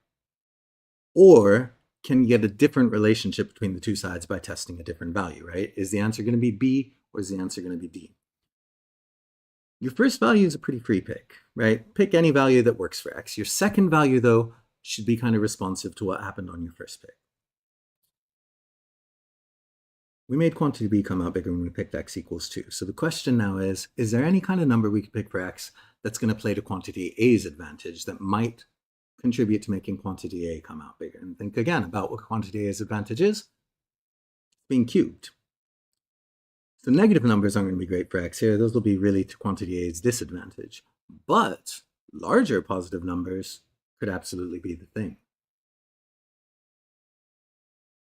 Or can you get a different relationship between the two sides by testing a different value, right? Is the answer going to be B or is the answer going to be D? Your first value is a pretty free pick, right? Pick any value that works for x. Your second value, though, should be kind of responsive to what happened on your first pick. We made quantity B come out bigger when we picked x equals 2. So the question now is there any kind of number we could pick for x that's going to play to quantity A's advantage, that might contribute to making quantity A come out bigger. And think again about what quantity A's advantage is. Being cubed. So negative numbers aren't going to be great for x here. Those will be really to quantity A's disadvantage. But larger positive numbers could absolutely be the thing.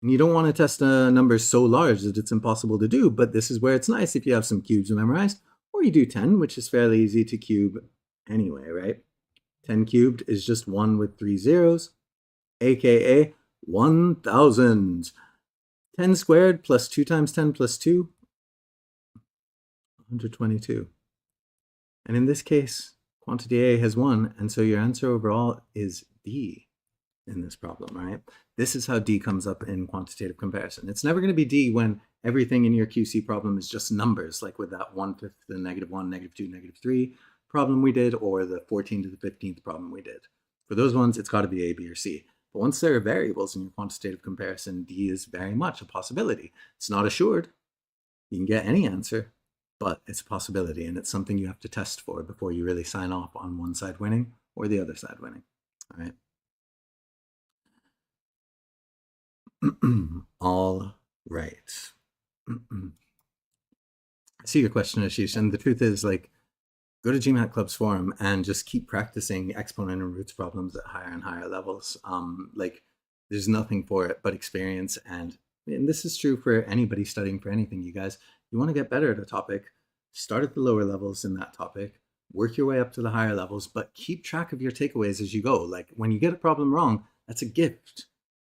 And you don't want to test a number so large that it's impossible to do, but this is where it's nice if you have some cubes memorized, or you do 10, which is fairly easy to cube anyway, right? 10 cubed is just 1 with 3 zeros, aka 1,000. 10 squared plus 2 times 10 plus 2, 122. And in this case, quantity A has 1, and so your answer overall is D in this problem, right? This is how D comes up in quantitative comparison. It's never going to be D when everything in your QC problem is just numbers, like with that 1/5 to the -1, -2, -3 problem we did, or the 14 to the 15th problem we did. For those ones, it's got to be A, B, or C. But once there are variables in your quantitative comparison, D is very much a possibility. It's not assured. You can get any answer, but it's a possibility, and it's something you have to test for before you really sign off on one side winning or the other side winning. All right. All right. I see your question, Ashish, and the truth is, like, go to GMAT Club's forum and just keep practicing exponent and roots problems at higher and higher levels. Like, there's nothing for it but experience, and this is true for anybody studying for anything, you guys. You want to get better at a topic, start at the lower levels in that topic, work your way up to the higher levels, but keep track of your takeaways as you go. Like, when you get a problem wrong, that's a gift,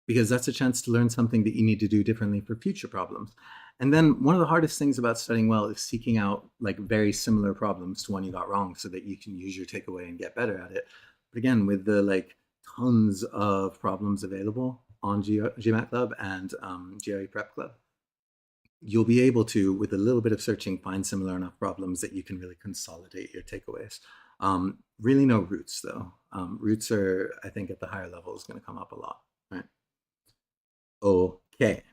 because that's a chance to learn something that you need to do differently for future problems. And then one of the hardest things about studying well is seeking out like very similar problems to one you got wrong so that you can use your takeaway and get better at it. But again, with the like tons of problems available on GMAT Club and GRE Prep Club, you'll be able to, with a little bit of searching, find similar enough problems that you can really consolidate your takeaways. Really no roots though. Roots are, I think, at the higher levels going to come up a lot, right? Okay.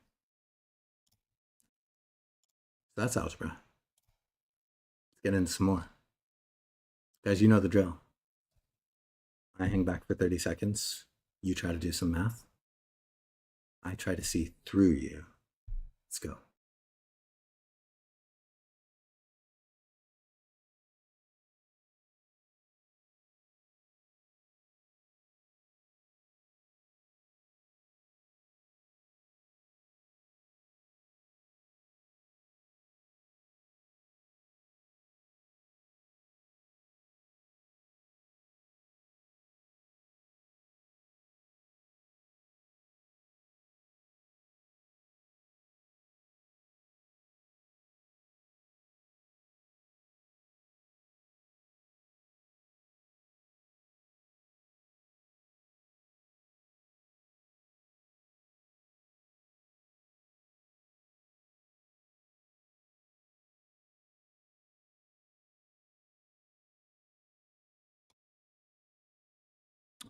That's algebra. Let's get into some more. Guys, you know the drill. I hang back for 30 seconds. You try to do some math. I try to see through you. Let's go.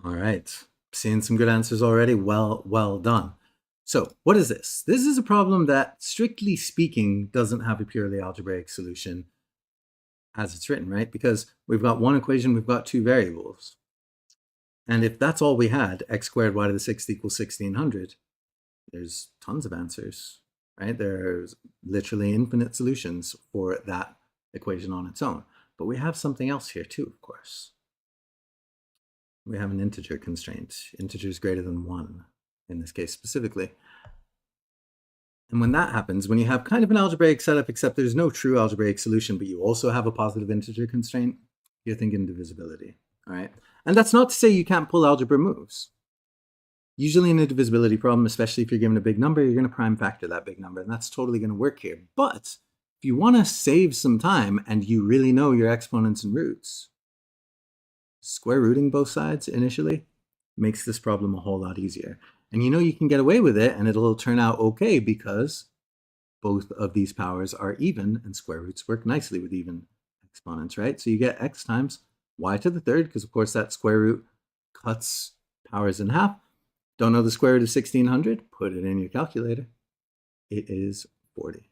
All right. Seeing some good answers already. Well done. So what is this? This is a problem that, strictly speaking, doesn't have a purely algebraic solution as it's written, right? Because we've got one equation, we've got two variables. And if that's all we had, x squared y to the 6th equals 1600, there's tons of answers, right? There's literally infinite solutions for that equation on its own. But we have something else here too, of course. We have an integer constraint. Integers greater than 1, in this case specifically. And when that happens, when you have kind of an algebraic setup, except there's no true algebraic solution, but you also have a positive integer constraint, you're thinking divisibility, all right? And that's not to say you can't pull algebra moves. Usually in a divisibility problem, especially if you're given a big number, you're going to prime factor that big number, and that's totally going to work here. But if you want to save some time and you really know your exponents and roots, square rooting both sides initially makes this problem a whole lot easier. And you know you can get away with it and it'll turn out okay because both of these powers are even and square roots work nicely with even exponents, right? So you get x times y to the 3rd because of course that square root cuts powers in half. Don't know the square root of 1600? Put it in your calculator. It is 40.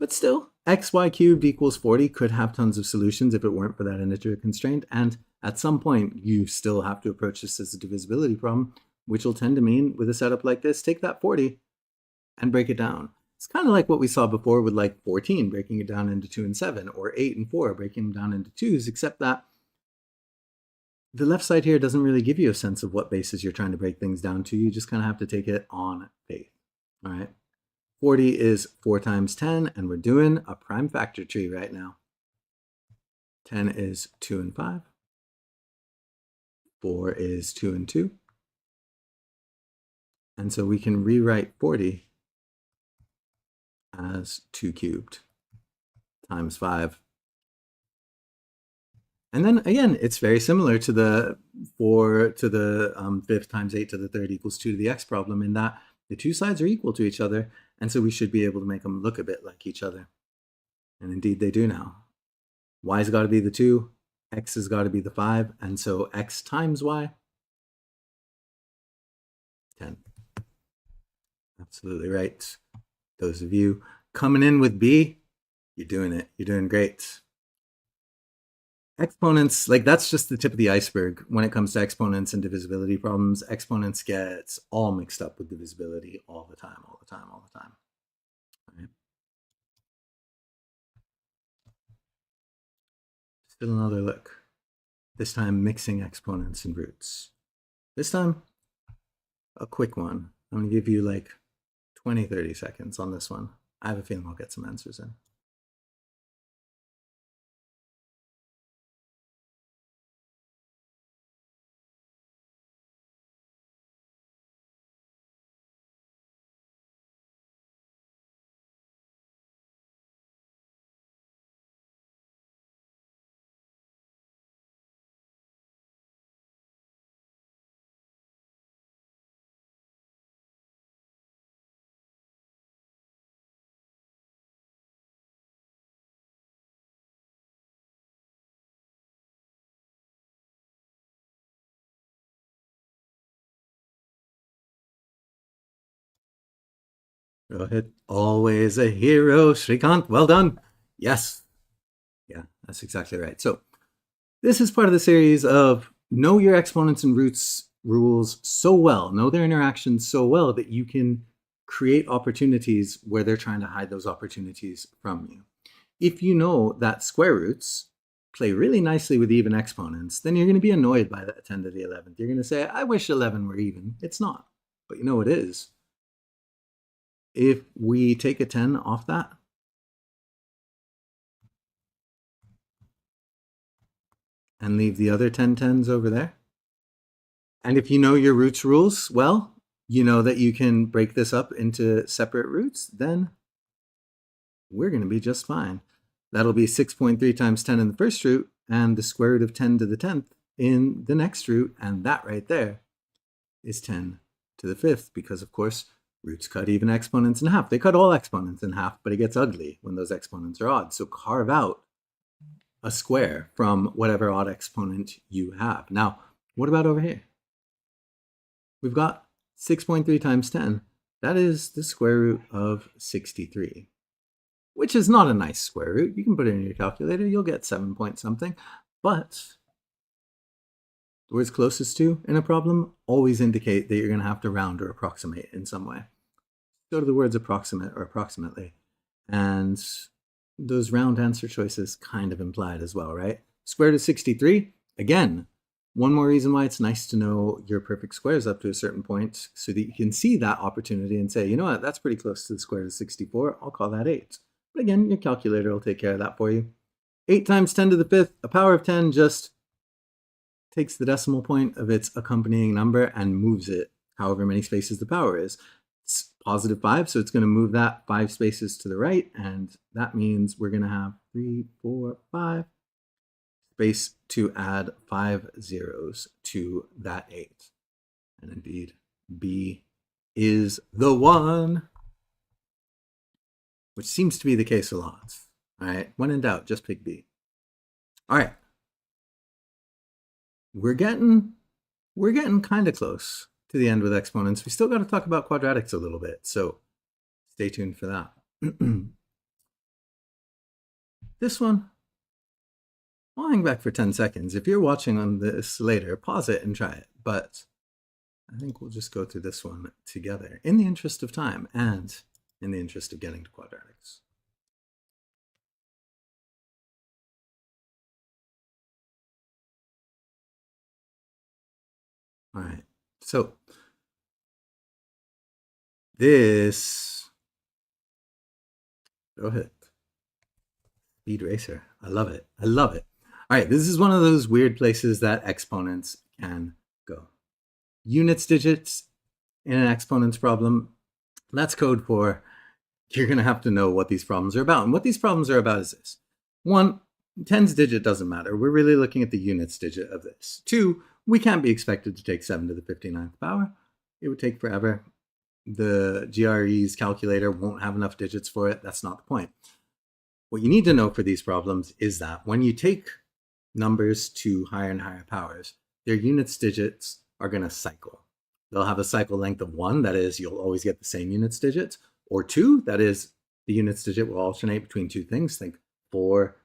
But still, xy cubed equals 40 could have tons of solutions if it weren't for that integer constraint. And at some point, you still have to approach this as a divisibility problem, which will tend to mean, with a setup like this, take that 40 and break it down. It's kind of like what we saw before with like 14, breaking it down into 2 and 7, or 8 and 4, breaking them down into 2s, except that the left side here doesn't really give you a sense of what basis you're trying to break things down to. You just kind of have to take it on faith. All right. 40 is 4 times 10, and we're doing a prime factor tree right now. 10 is 2 and 5. 4 is 2 and 2. And so we can rewrite 40 as 2 cubed times 5. And then again, it's very similar to the 4 to the 5th times 8 to the 3rd equals 2 to the x problem, in that the two sides are equal to each other, and so we should be able to make them look a bit like each other. And indeed they do now. Y's got to be the 2, x has got to be the 5, and so x times y, 10. Absolutely right. Those of you coming in with B, you're doing it. You're doing great. Exponents, like, that's just the tip of the iceberg when it comes to exponents and divisibility problems. Exponents gets all mixed up with divisibility all the time. All right. Still another look. This time mixing exponents and roots. This time, a quick one. I'm going to give you like 20, 30 seconds on this one. I have a feeling I'll get some answers in. Go ahead. Always a hero, Shrikant. Well done. Yes. Yeah, that's exactly right. So this is part of the series of know your exponents and roots rules so well, know their interactions so well that you can create opportunities where they're trying to hide those opportunities from you. If you know that square roots play really nicely with even exponents, then you're going to be annoyed by that 10 to the 11th. You're going to say, I wish 11 were even. It's not, but you know it is. If we take a 10 off that, and leave the other 10 10s over there, and if you know your roots rules, well, you know that you can break this up into separate roots, then we're going to be just fine. That'll be 6.3 times 10 in the first root, and the square root of 10 to the 10th in the next root, and that right there is 10 to the 5th, because of course roots cut even exponents in half. They cut all exponents in half, but it gets ugly when those exponents are odd. So carve out a square from whatever odd exponent you have. Now, what about over here? We've got 6.3 times 10. That is the square root of 63, which is not a nice square root. You can put it in your calculator. You'll get 7 point something. But the words closest to in a problem always indicate that you're going to have to round or approximate in some way. Go to the words approximate or approximately, and those round answer choices kind of implied as well, right? Square root of 63, again, one more reason why it's nice to know your perfect squares up to a certain point so that you can see that opportunity and say, you know what, that's pretty close to the square root of 64. I'll call that 8. But again, your calculator will take care of that for you. 8 times 10 to the 5th, a power of 10 just takes the decimal point of its accompanying number and moves it however many spaces the power is. It's positive 5, so it's going to move that 5 spaces to the right, and that means we're going to have 3, 4, 5 space to add 5 zeros to that 8. And indeed, B is the one, which seems to be the case a lot. All right, when in doubt, just pick B. All right, we're getting kind of close to the end with exponents. We still got to talk about quadratics a little bit, so stay tuned for that. This one, I'll hang back for 10 seconds. If you're watching on this later, pause it and try it. But I think we'll just go through this one together in the interest of time and in the interest of getting to quadratics. All right, so this, go ahead. Speed Racer. I love it. I love it. All right, this is one of those weird places that exponents can go. Units digits in an exponents problem, that's code for you're going to have to know what these problems are about. And what these problems are about is this. 1, 10's digit doesn't matter. We're really looking at the units digit of this. 2, we can't be expected to take 7 to the 59th power. It would take forever. The GRE's calculator won't have enough digits for it. That's not the point. What you need to know for these problems is that when you take numbers to higher and higher powers, their units digits are going to cycle. They'll have a cycle length of 1, that is, you'll always get the same units digits, or 2, that is, the units digit will alternate between two things. Think 4,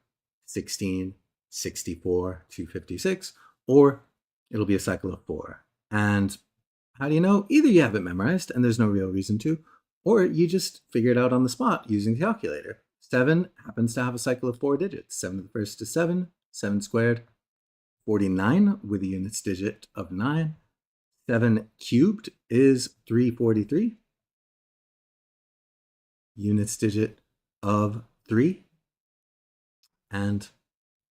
16, 64, 256, or it'll be a cycle of 4. And how do you know? Either you have it memorized and there's no real reason to, or you just figure it out on the spot using the calculator. 7 happens to have a cycle of 4 digits. 7 to the first is 7, 7 squared, 49 with a units digit of 9. 7 cubed is 343. Units digit of 3. And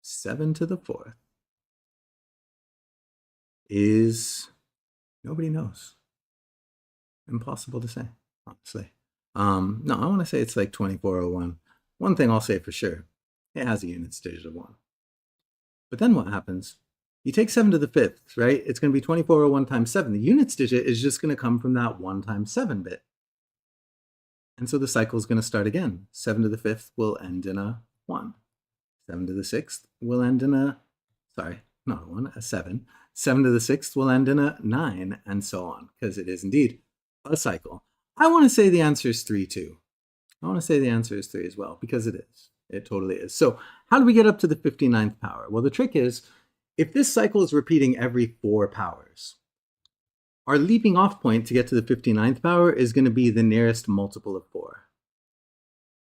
7 to the 4th is, nobody knows. Impossible to say, honestly. No, I want to say it's like 2401. One thing I'll say for sure, it has a units digit of 1. But then what happens? You take 7 to the 5th, right? It's going to be 2401 times 7. The units digit is just going to come from that 1 times 7 bit. And so the cycle is going to start again. 7 to the 5th will end in a 1. 7 to the 6th will end in a, sorry, not a 1, a 7. 7 to the 6th will end in a 9, and so on, because it is indeed a cycle. I want to say the answer is 3 too. I want to say the answer is 3 as well, because it is. It totally is. So how do we get up to the 59th power? Well, the trick is, if this cycle is repeating every 4 powers, our leaping off point to get to the 59th power is going to be the nearest multiple of 4.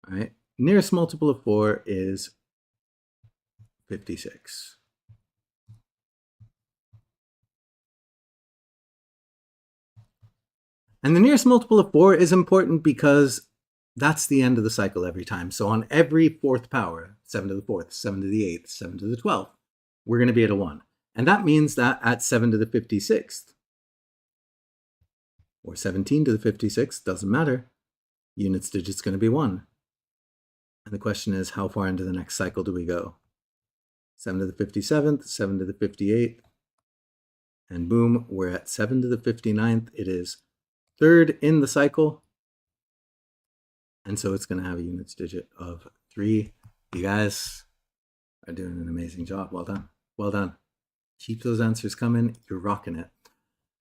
All right? Nearest multiple of 4 is 56. And the nearest multiple of 4 is important because that's the end of the cycle every time. So on every 4th power, 7 to the 4th, 7 to the 8th, 7 to the 12th, we're going to be at a 1. And that means that at 7 to the 56th, or 17 to the 56th, doesn't matter, units digit's going to be 1. And the question is, how far into the next cycle do we go? 7 to the 57th, 7 to the 58th, and boom, we're at 7 to the 59th. It is 3rd in the cycle, and so it's going to have a units digit of 3. You guys are doing an amazing job. Well done. Well done. Keep those answers coming. You're rocking it.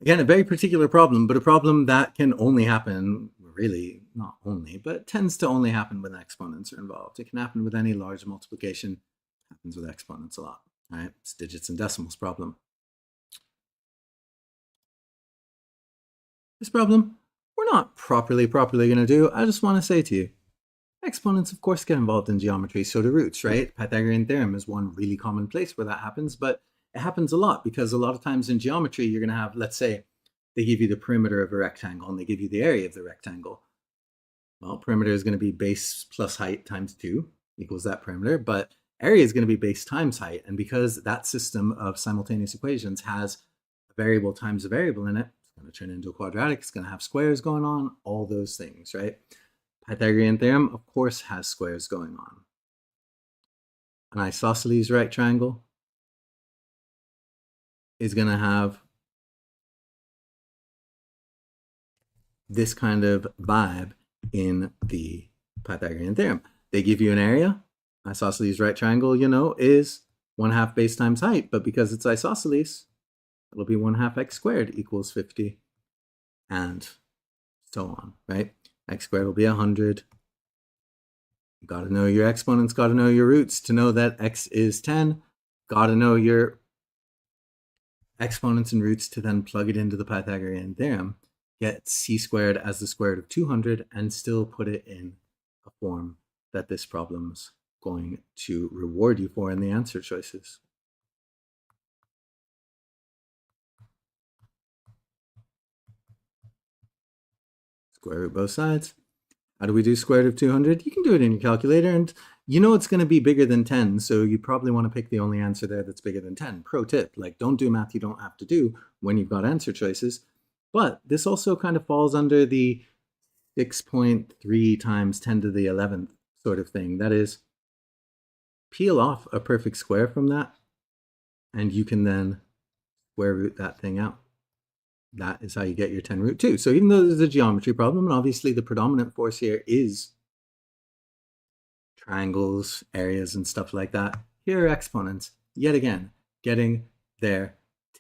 Again, a very particular problem, but a problem that can only happen, really, not only, but tends to only happen when exponents are involved. It can happen with any large multiplication. It happens with exponents a lot. All right? It's digits and decimals problem. This problem, we're not properly going to do. I just want to say to you, exponents, of course, get involved in geometry, so do roots, right? Pythagorean theorem is one really common place where that happens, but it happens a lot because a lot of times in geometry, you're going to have, let's say, they give you the perimeter of a rectangle and they give you the area of the rectangle. Well, perimeter is going to be base plus height times 2 equals that perimeter, but area is going to be base times height. And because that system of simultaneous equations has a variable times a variable in it, it's going to turn into a quadratic, it's going to have squares going on, all those things, right? Pythagorean theorem, of course, has squares going on. An isosceles right triangle is going to have this kind of vibe in the Pythagorean theorem. They give you an area. Isosceles right triangle, you know, is 1/2 base times height, but because it's isosceles, it'll be 1/2 x squared equals 50, and so on, right? X squared will be 100. You got to know your exponents, got to know your roots to know that x is 10. Got to know your exponents and roots to then plug it into the Pythagorean theorem, get c squared as the square root of 200, and still put it in a form that this problem's going to reward you for in the answer choices. Square root both sides. How do we do square root of 200? You can do it in your calculator, and you know it's going to be bigger than 10, so you probably want to pick the only answer there that's bigger than 10. Pro tip, like don't do math you don't have to do when you've got answer choices. But this also kind of falls under the 6.3 times 10 to the 11th sort of thing. That is, peel off a perfect square from that, and you can then square root that thing out. That is how you get your 10 root 2. So even though there's a geometry problem, and obviously the predominant force here is triangles, areas, and stuff like that, here are exponents, yet again, getting their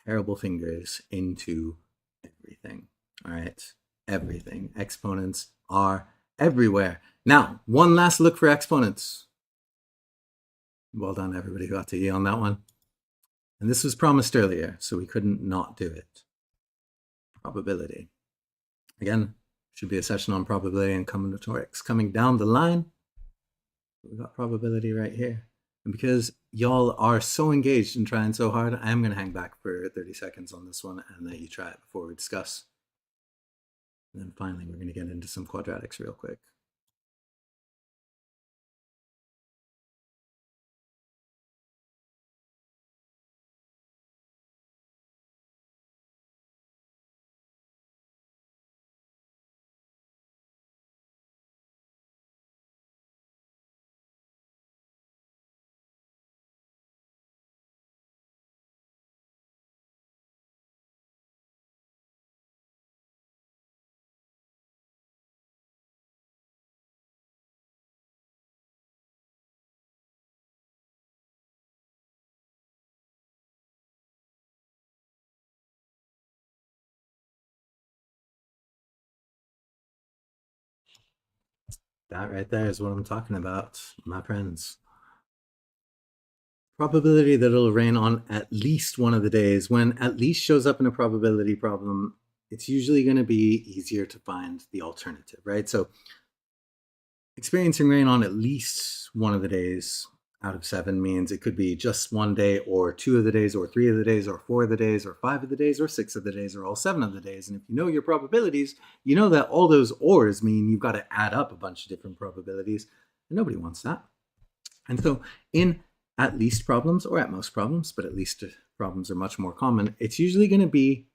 terrible fingers into everything. All right, everything. Exponents are everywhere. Now, one last look for exponents. Well done, everybody got to E on that one. And this was promised earlier, so we couldn't not do it. Probability. Again, should be a session on probability and combinatorics coming down the line. We've got probability right here. And because y'all are so engaged and trying so hard, I am going to hang back for 30 seconds on this one and let you try it before we discuss. And then finally, we're going to get into some quadratics real quick. That right there is what I'm talking about, my friends. Probability that it'll rain on at least one of the days. When at least shows up in a probability problem, it's usually going to be easier to find the alternative, right? So experiencing rain on at least one of the days out of 7 means it could be just one day, or 2 of the days, or 3 of the days, or 4 of the days, or 5 of the days, or 6 of the days, or all 7 of the days. And if you know your probabilities, you know that all those ors mean you've got to add up a bunch of different probabilities, and nobody wants that. And so in at least problems, or at most problems, but at least problems are much more common, it's usually going to be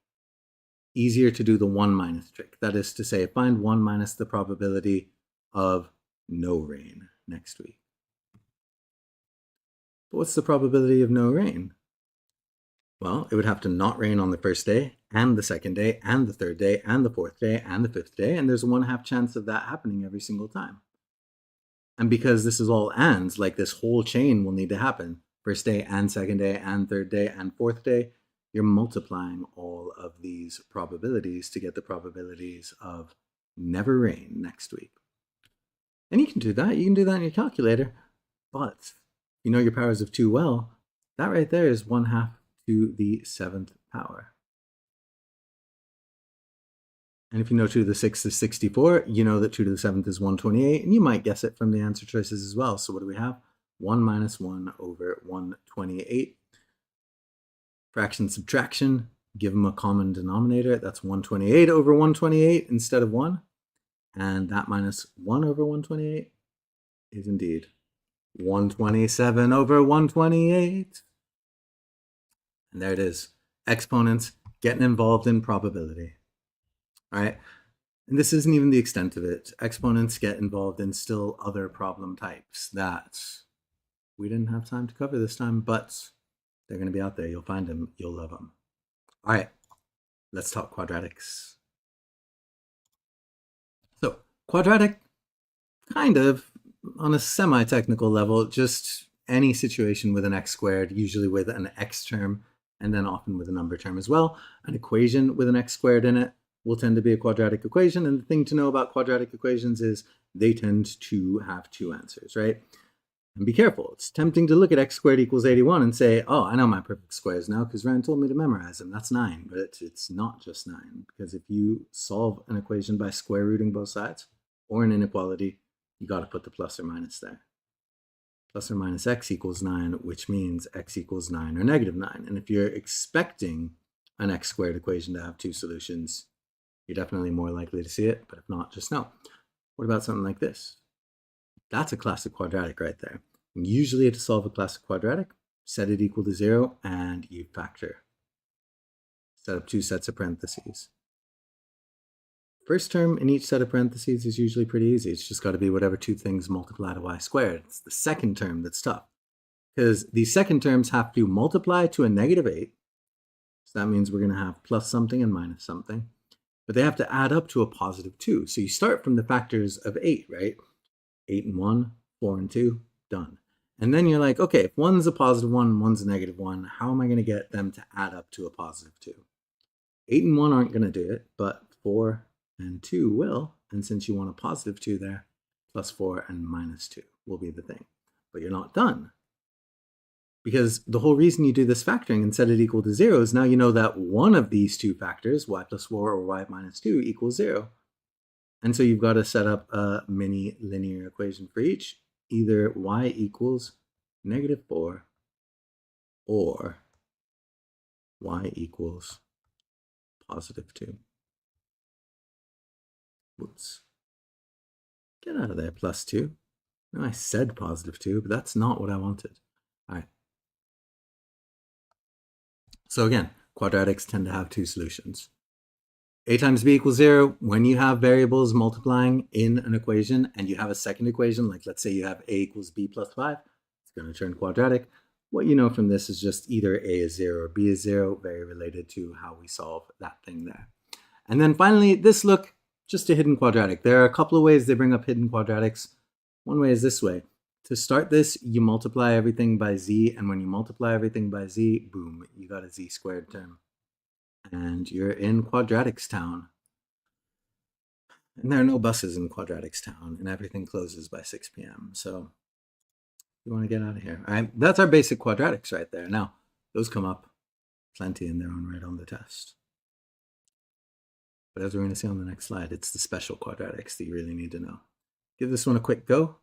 easier to do the 1 minus trick. That is to say, find 1 minus the probability of no rain next week. But what's the probability of no rain? Well, it would have to not rain on the first day, and the second day, and the third day, and the fourth day, and the fifth day, and there's a 1/2 chance of that happening every single time. And because this is all ands, like this whole chain will need to happen, first day, and second day, and third day, and fourth day, you're multiplying all of these probabilities to get the probabilities of never rain next week. And you can do that. You can do that in your calculator, but you know your powers of 2 well, that right there is 1/2 to the 7th power. And if you know 2 to the 6th is 64, you know that 2 to the 7th is 128, and you might guess it from the answer choices as well. So what do we have? 1 minus 1 over 128. Fraction subtraction, give them a common denominator. That's 128 over 128 instead of 1. And that minus 1 over 128 is indeed 127 over 128. And there it is. Exponents getting involved in probability. All right. And this isn't even the extent of it. Exponents get involved in still other problem types that we didn't have time to cover this time, but they're going to be out there. You'll find them. You'll love them. All right. Let's talk quadratics. So quadratic, kind of on a semi-technical level, just any situation with an x squared, usually with an x term, and then often with a number term as well. An equation with an x squared in it. will tend to be a quadratic equation. And the thing to know about quadratic equations is they tend to have two answers, right? And be careful. It's tempting to look at x squared equals 81 and say, oh, I know my perfect squares now because Ryan told me to memorize them. That's 9, but it's not just 9, because if you solve an equation by square rooting both sides or an inequality, you got to put the plus or minus there. Plus or minus x equals 9, which means x equals 9 or negative 9. And if you're expecting an x squared equation to have two solutions, you're definitely more likely to see it, but if not, just know. What about something like this? That's a classic quadratic right there. And usually to solve a classic quadratic, set it equal to 0 and you factor. Set up two sets of parentheses. First term in each set of parentheses is usually pretty easy. It's just got to be whatever two things multiply to y squared. It's the second term that's tough, because these second terms have to multiply to a negative 8. So that means we're going to have plus something and minus something. But they have to add up to a positive 2. So you start from the factors of 8, right? 8 and 1, 4 and 2, done. And then you're like, okay, if one's a positive 1 and one's a negative 1, how am I going to get them to add up to a positive 2? 8 and 1 aren't going to do it, but 4 and 2 will. And since you want a positive 2 there, plus 4 and minus 2 will be the thing. But you're not done. Because the whole reason you do this factoring and set it equal to 0 is now you know that one of these two factors, y plus 4 or y minus 2, equals 0. And so you've got to set up a mini linear equation for each. Either y equals negative 4 or y equals positive 2. Whoops. Get out of there, plus 2. No, I said positive 2, but that's not what I wanted. All right. So again, quadratics tend to have two solutions. A times b equals 0. When you have variables multiplying in an equation and you have a second equation, like let's say you have a equals b plus 5, it's going to turn quadratic. What you know from this is just either a is 0 or b is 0, very related to how we solve that thing there. And then finally, this look, just a hidden quadratic. There are a couple of ways they bring up hidden quadratics. One way is this way. To start this, you multiply everything by z, and when you multiply everything by z, boom, you got a z squared term. And you're in quadratics town. And there are no buses in quadratics town, and everything closes by 6 p.m. So you want to get out of here. All right, that's our basic quadratics right there. Now, those come up plenty in their own right on the test. But as we're going to see on the next slide, it's the special quadratics that you really need to know. Give this one a quick go.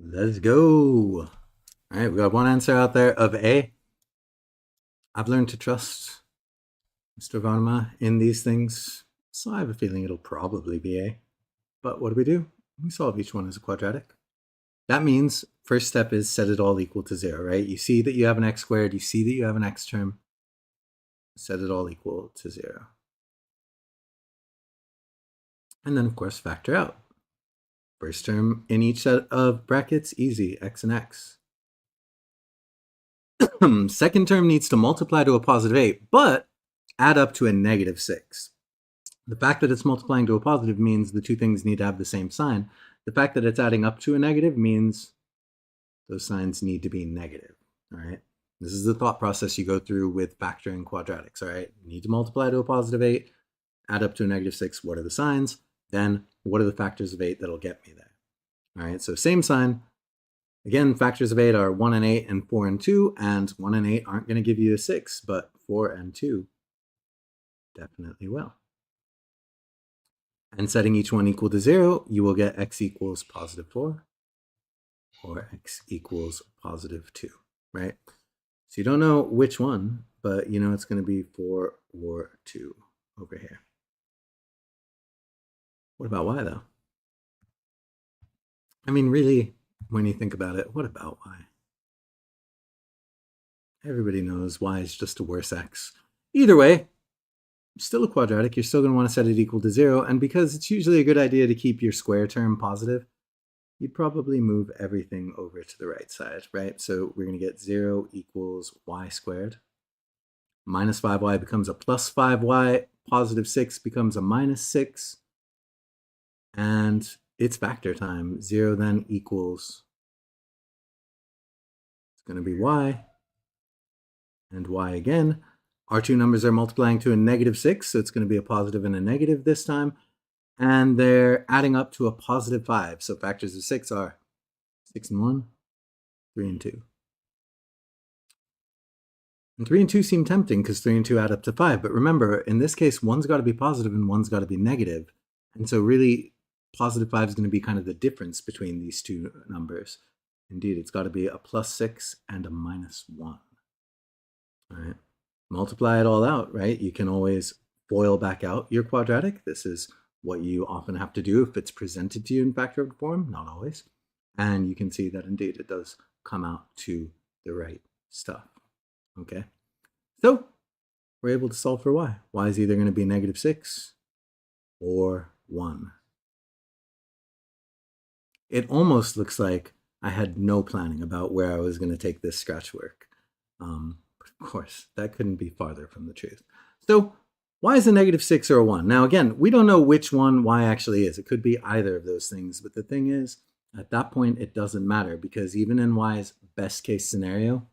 Let's go. All right, we got one answer out there of A. I've learned to trust Mr. Varma in these things, so I have a feeling it'll probably be A. But what do? We solve each one as a quadratic. That means first step is set it all equal to 0, right? You see that you have an x squared, you see that you have an x term. Set it all equal to 0. And then, of course, factor out. First term in each set of brackets, easy, x and x. Second term needs to multiply to a positive 8, but add up to a negative 6. The fact that it's multiplying to a positive means the two things need to have the same sign. The fact that it's adding up to a negative means those signs need to be negative, all right? This is the thought process you go through with factoring quadratics, all right? You need to multiply to a positive 8, add up to a negative 6. What are the signs? Then what are the factors of 8 that'll get me there? All right, so same sign. Again, factors of 8 are 1 and 8 and 4 and 2, and 1 and 8 aren't going to give you a 6, but 4 and 2 definitely will. And setting each one equal to 0, you will get x equals positive 4 or x equals positive 2, right? So you don't know which one, but you know it's going to be 4 or 2 over here. What about y, though? I mean, really, when you think about it, what about y? Everybody knows y is just a worse x. Either way, still a quadratic. You're still going to want to set it equal to 0. And because it's usually a good idea to keep your square term positive, you'd probably move everything over to the right side, right? So we're going to get 0 equals y squared. Minus 5y becomes a plus 5y. Positive 6 becomes a minus 6. And it's factor time. 0 then equals, it's going to be y. And y again. Our two numbers are multiplying to a negative 6, so it's going to be a positive and a negative this time. And they're adding up to a positive 5. So factors of 6 are 6 and 1, 3 and 2. And 3 and 2 seem tempting because 3 and 2 add up to 5. But remember, in this case, one's got to be positive and one's got to be negative. And so really, positive 5 is going to be kind of the difference between these two numbers. Indeed, it's got to be a plus 6 and a minus 1. All right. Multiply it all out, right? You can always FOIL back out your quadratic. This is what you often have to do if it's presented to you in factored form, not always. And you can see that indeed it does come out to the right stuff. Okay, so we're able to solve for y. Y is either going to be negative 6 or 1. It almost looks like I had no planning about where I was going to take this scratch work. Of course, that couldn't be farther from the truth. So y is a negative 6 or a 1. Now, again, we don't know which one y actually is. It could be either of those things. But the thing is, at that point, it doesn't matter because even in y's best case scenario,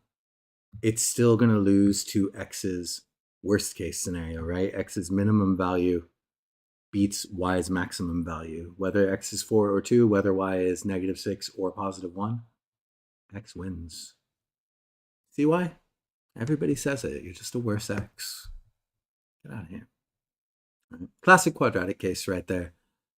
it's still going to lose to x's worst case scenario, right? X's minimum value beats y's maximum value. Whether x is 4 or 2, whether y is negative 6 or positive 1, x wins. See why? Everybody says it. You're just a worse x. Get out of here. Right. Classic quadratic case right there.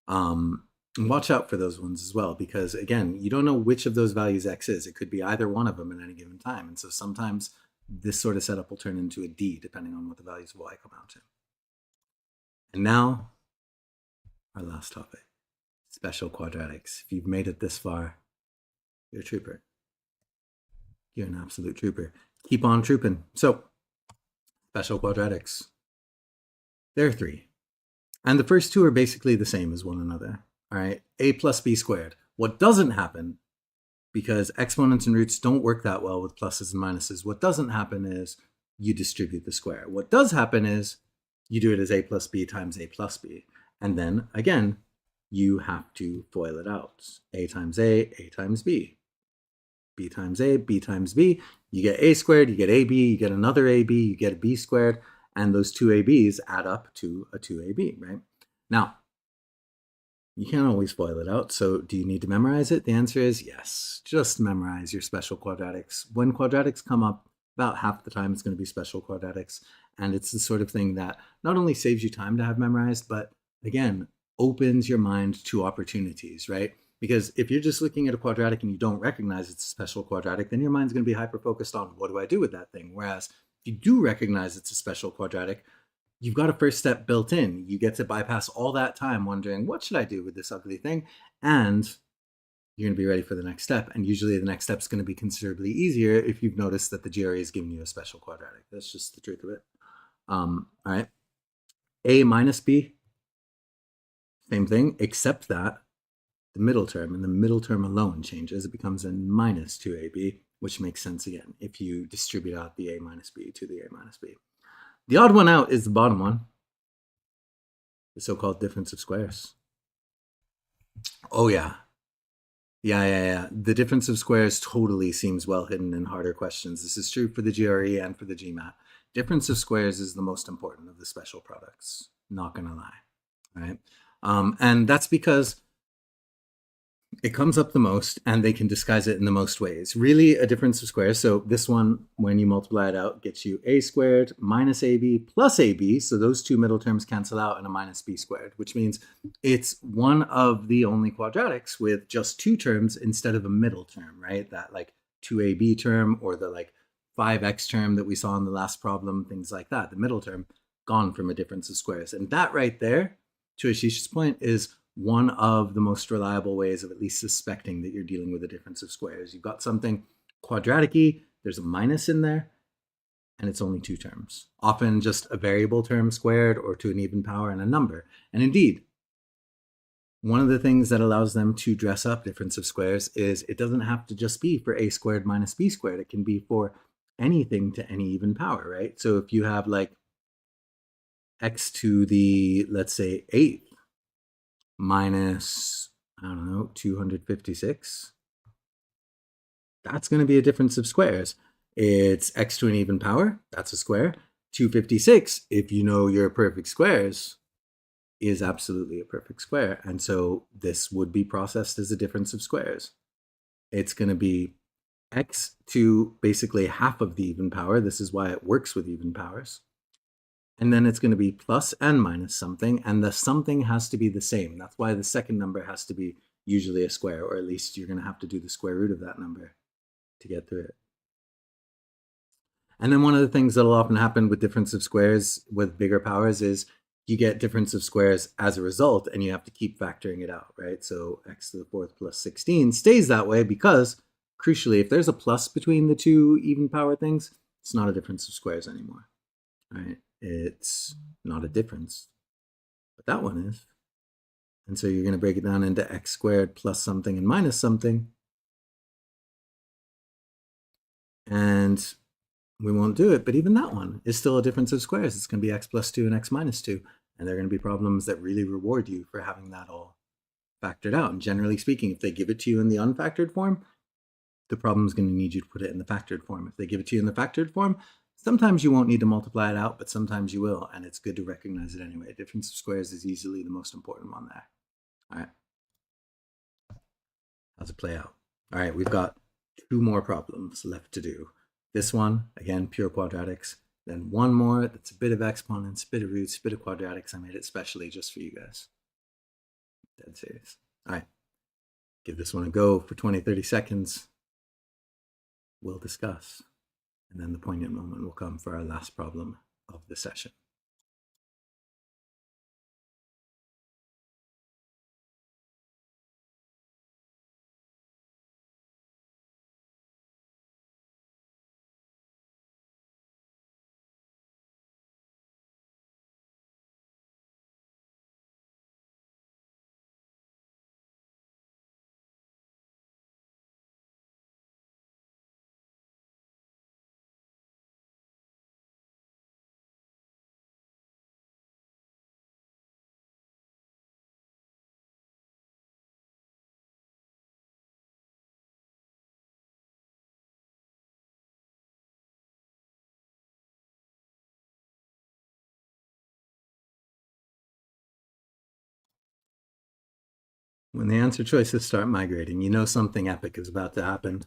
And watch out for those ones as well, because again, you don't know which of those values x is. It could be either one of them at any given time. And so sometimes this sort of setup will turn into a d depending on what the values of y come out to. And now, our last topic, special quadratics. If you've made it this far, you're a trooper. You're an absolute trooper. Keep on trooping. So, special quadratics. There are 3. And the first 2 are basically the same as one another. All right, a plus b squared. What doesn't happen, because exponents and roots don't work that well with pluses and minuses, what doesn't happen is you distribute the square. What does happen is you do it as a plus b times a plus b. And then, again, you have to FOIL it out. A times a times b. B times a, b times b. You get a squared, you get ab, you get another ab, you get a b squared, and those two ab's add up to a 2ab, right? Now, you can't always FOIL it out, so do you need to memorize it? The answer is yes. Just memorize your special quadratics. When quadratics come up, about half the time it's going to be special quadratics, and it's the sort of thing that not only saves you time to have memorized, but again, opens your mind to opportunities, right? Because if you're just looking at a quadratic and you don't recognize it's a special quadratic, then your mind's going to be hyper-focused on what do I do with that thing? Whereas if you do recognize it's a special quadratic, you've got a first step built in. You get to bypass all that time wondering, what should I do with this ugly thing? And you're going to be ready for the next step. And usually the next step is going to be considerably easier if you've noticed that the GRE is giving you a special quadratic. That's just the truth of it. All right. A minus b, same thing, except that the middle term, and the middle term alone changes. It becomes a minus 2ab, which makes sense again if you distribute out the a minus b to the a minus b. The odd one out is the bottom one, the so-called difference of squares. Oh yeah, Yeah. The difference of squares totally seems well hidden in harder questions. This is true for the GRE and for the GMAT. Difference of squares is the most important of the special products. Not gonna lie, right? And that's because it comes up the most and they can disguise it in the most ways. Really, a difference of squares. So this one, when you multiply it out, gets you a squared minus ab plus ab. So those two middle terms cancel out, and a minus b squared, which means it's one of the only quadratics with just two terms instead of a middle term, right? That like 2ab term, or the like 5x term that we saw in the last problem, things like that. The middle term gone from a difference of squares. And that right there, to Ashish's point, is one of the most reliable ways of at least suspecting that you're dealing with a difference of squares. You've got something quadratic-y, there's a minus in there, and it's only two terms. Often just a variable term squared, or to an even power and a number. And indeed, one of the things that allows them to dress up difference of squares is it doesn't have to just be for a squared minus b squared. It can be for anything to any even power, right? So if you have like x to the, let's say, 8th minus, I don't know, 256, that's going to be a difference of squares. It's x to an even power, that's a square. 256, if you know your perfect squares, is absolutely a perfect square. And so this would be processed as a difference of squares. It's going to be x to basically half of the even power. This is why it works with even powers. And then it's going to be plus and minus something, and the something has to be the same. That's why the second number has to be usually a square, or at least you're going to have to do the square root of that number to get through it. And then one of the things that'll often happen with difference of squares with bigger powers is you get difference of squares as a result, and you have to keep factoring it out, right? So x to the 4th plus 16 stays that way because, crucially, if there's a plus between the two even power things, it's not a difference of squares anymore, right? It's not a difference, but that one is. And so you're going to break it down into x squared plus something and minus something. And we won't do it, but even that one is still a difference of squares. It's going to be x plus 2 and x minus 2. And there are going to be problems that really reward you for having that all factored out. And generally speaking, if they give it to you in the unfactored form, the problem is going to need you to put it in the factored form. If they give it to you in the factored form, sometimes you won't need to multiply it out, but sometimes you will, and it's good to recognize it anyway. Difference of squares is easily the most important one there. All right. How's it play out? All right, we've got two more problems left to do. This one, again, pure quadratics. Then one more that's a bit of exponents, bit of roots, bit of quadratics. I made it specially just for you guys. Dead serious. All right. Give this one a go for 20, 30 seconds. We'll discuss. And then the poignant moment will come for our last problem of the session. When the answer choices start migrating, you know something epic is about to happen.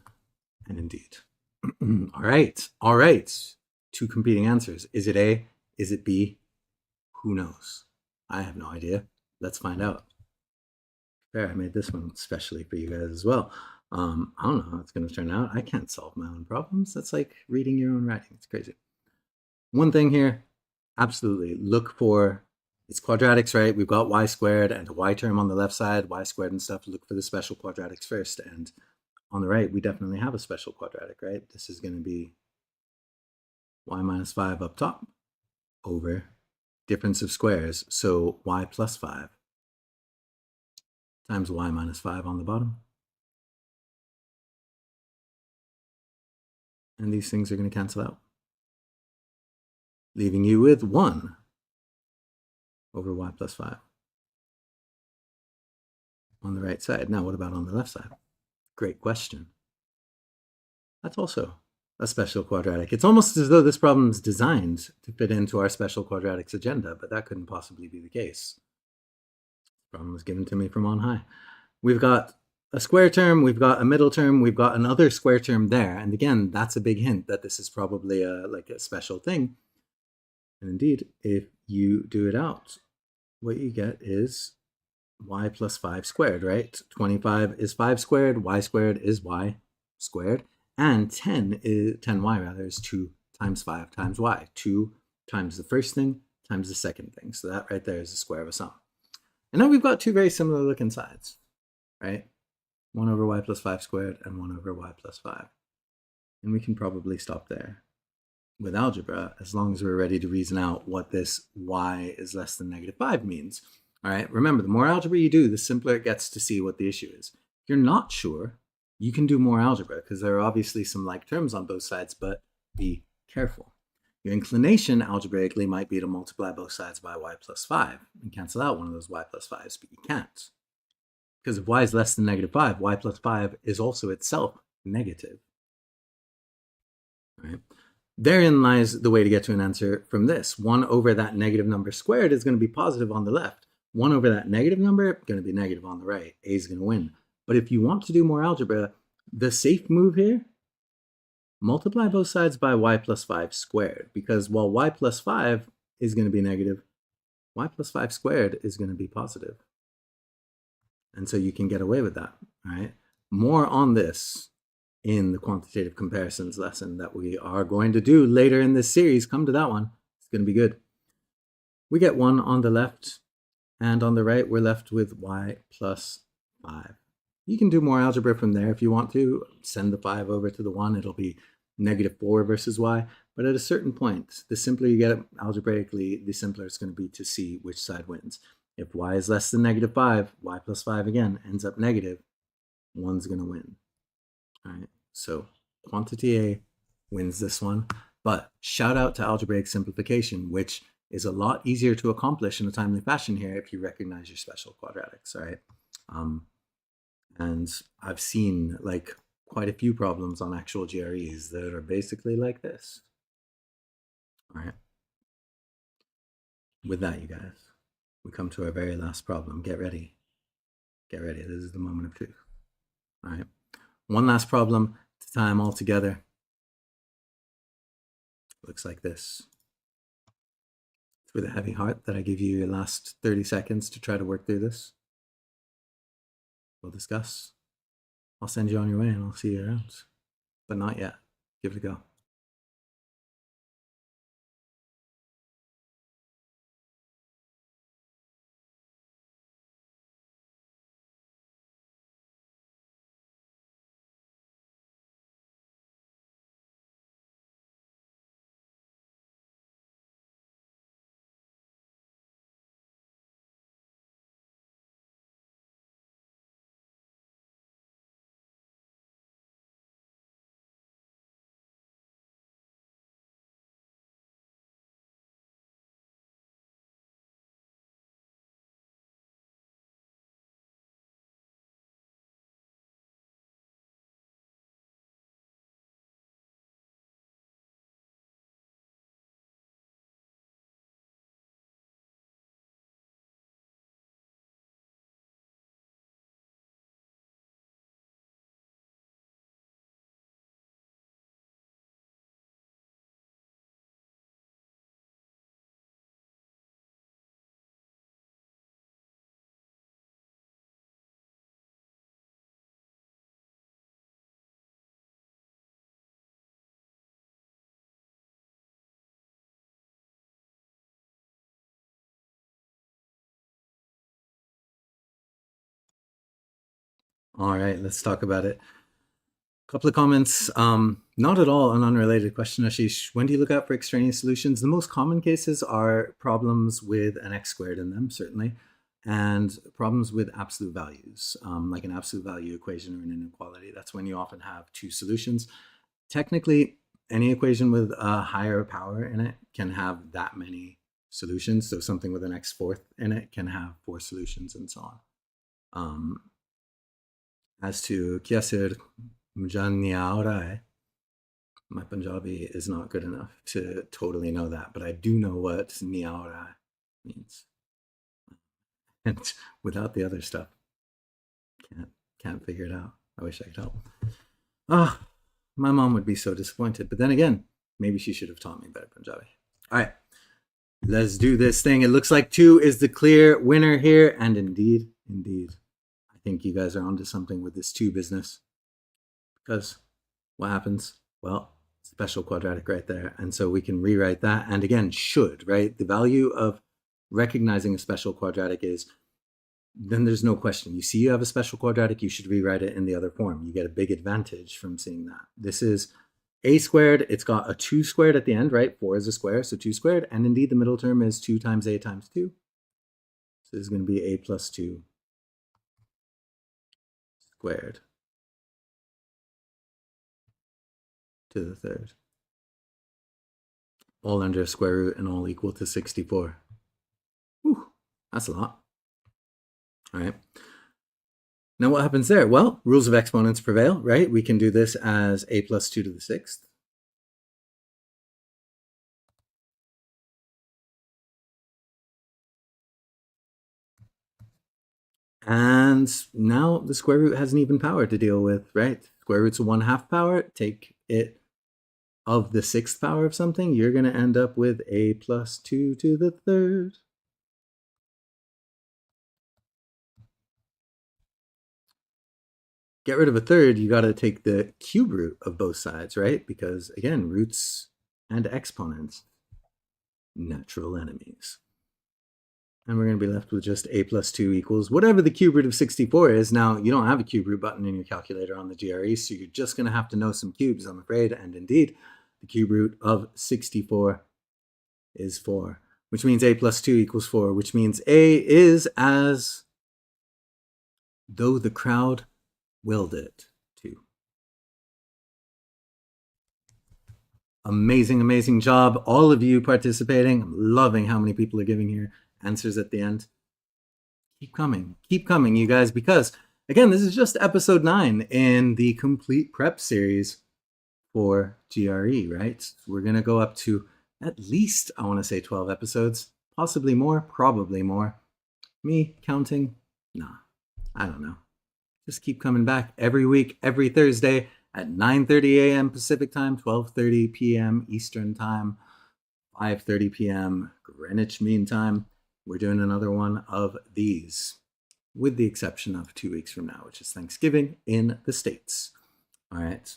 And indeed. All right. Two competing answers. Is it A? Is it B? Who knows? I have no idea. Let's find out. Fair, I made this one especially for you guys as well. I don't know how it's going to turn out. I can't solve my own problems. That's like reading your own writing. It's crazy. One thing here, absolutely, look for, it's quadratics, right? We've got y squared and a y term on the left side, y squared and stuff. Look for the special quadratics first. And on the right, we definitely have a special quadratic, right? This is going to be y minus 5 up top over difference of squares. So y plus 5 times y minus 5 on the bottom. And these things are going to cancel out, leaving you with 1 over y plus 5 on the right side. Now, what about on the left side? Great question. That's also a special quadratic. It's almost as though this problem is designed to fit into our special quadratics agenda, but that couldn't possibly be the case. The problem was given to me from on high. We've got a square term, we've got a middle term, we've got another square term there. And again, that's a big hint that this is probably like a special thing. And indeed, if you do it out, what you get is y plus 5 squared, right? 25 is 5 squared, y squared is y squared, and 10y rather is 2 times 5 times y. 2 times the first thing times the second thing. So that right there is the square of a sum. And now we've got two very similar looking sides, right? 1 over y plus 5 squared and 1 over y plus 5. And we can probably stop there with algebra as long as we're ready to reason out what this y is less than negative 5 means. All right, remember, the more algebra you do, the simpler it gets to see what the issue is. If you're not sure, you can do more algebra because there are obviously some like terms on both sides, but be careful. Your inclination algebraically might be to multiply both sides by y plus 5 and cancel out one of those y plus 5s, but you can't. Because if y is less than negative 5, y plus 5 is also itself negative. All right. Therein lies the way to get to an answer from this. 1 over that negative number squared is going to be positive on the left. 1 over that negative number, going to be negative on the right. A is going to win. But if you want to do more algebra, the safe move here, multiply both sides by y plus 5 squared. Because while y plus 5 is going to be negative, y plus 5 squared is going to be positive. And so you can get away with that. All right. More on this in the quantitative comparisons lesson that we are going to do later in this series. Come to that one. It's going to be good. We get 1 on the left, and on the right, we're left with y plus 5. You can do more algebra from there if you want to. Send the 5 over to the 1. It'll be negative 4 versus y. But at a certain point, the simpler you get it algebraically, the simpler it's going to be to see which side wins. If y is less than negative 5, y plus 5 again ends up negative. 1's going to win. All right, so quantity A wins this one. But shout out to algebraic simplification, which is a lot easier to accomplish in a timely fashion here if you recognize your special quadratics, all right? And I've seen like quite a few problems on actual GREs that are basically like this. All right. With that, you guys, we come to our very last problem. Get ready. Get ready. This is the moment of truth. All right. One last problem to tie them all together. Looks like this. It's with a heavy heart that I give you your last 30 seconds to try to work through this. We'll discuss. I'll send you on your way and I'll see you around. But not yet. Give it a go. All right, let's talk about it. A couple of comments. Not at all an unrelated question, Ashish. When do you look out for extraneous solutions? The most common cases are problems with an x squared in them, certainly, and problems with absolute values, like an absolute value equation or an inequality. That's when you often have two solutions. Technically, any equation with a higher power in it can have that many solutions. So something with an x fourth in it can have 4 solutions and so on. as to Kiasir Mjaniaorai. My Punjabi is not good enough to totally know that, but I do know what Niaura means. And without the other stuff, can't figure it out. I wish I could help. Ah, my mom would be so disappointed. But then again, maybe she should have taught me better Punjabi. All right, let's do this thing. It looks like 2 is the clear winner here. And indeed, I think you guys are onto something with this 2 business. Because what happens? Well, special quadratic right there. And so we can rewrite that. And again, should, right? The value of recognizing a special quadratic is, then there's no question. You see you have a special quadratic, you should rewrite it in the other form. You get a big advantage from seeing that. This is a squared. It's got a 2 squared at the end, right? 4 is a square, so 2 squared. And indeed, the middle term is 2 times a times 2. So this is going to be a plus 2 squared to the third. All under a square root and all equal to 64. Whew, that's a lot. All right. Now what happens there? Well, rules of exponents prevail, right? We can do this as a plus 2 to the 6th. And now the square root has an even power to deal with, right? Square root's a 1/2 power. Take it of the 6th power of something. You're going to end up with a plus 2 to the third. Get rid of a third, you got to take the cube root of both sides, right? Because again, roots and exponents, natural enemies. And we're going to be left with just a plus 2 equals whatever the cube root of 64 is. Now, you don't have a cube root button in your calculator on the GRE, so you're just going to have to know some cubes, I'm afraid. And indeed, the cube root of 64 is 4, which means a plus 2 equals 4, which means a is as though the crowd willed it to. Amazing, amazing job. All of you participating. I'm loving how many people are giving here answers at the end. Keep coming, you guys, because again, this is just episode 9 in the complete prep series for GRE, right? We're going to go up to at least, I want to say 12 episodes, possibly more, probably more. Me counting? Nah, I don't know. Just keep coming back every week, every Thursday at 9:30 a.m. Pacific time, 12:30 p.m. Eastern time, 5:30 p.m. Greenwich Mean Time. We're doing another one of these, with the exception of 2 weeks from now, which is Thanksgiving in the States. All right.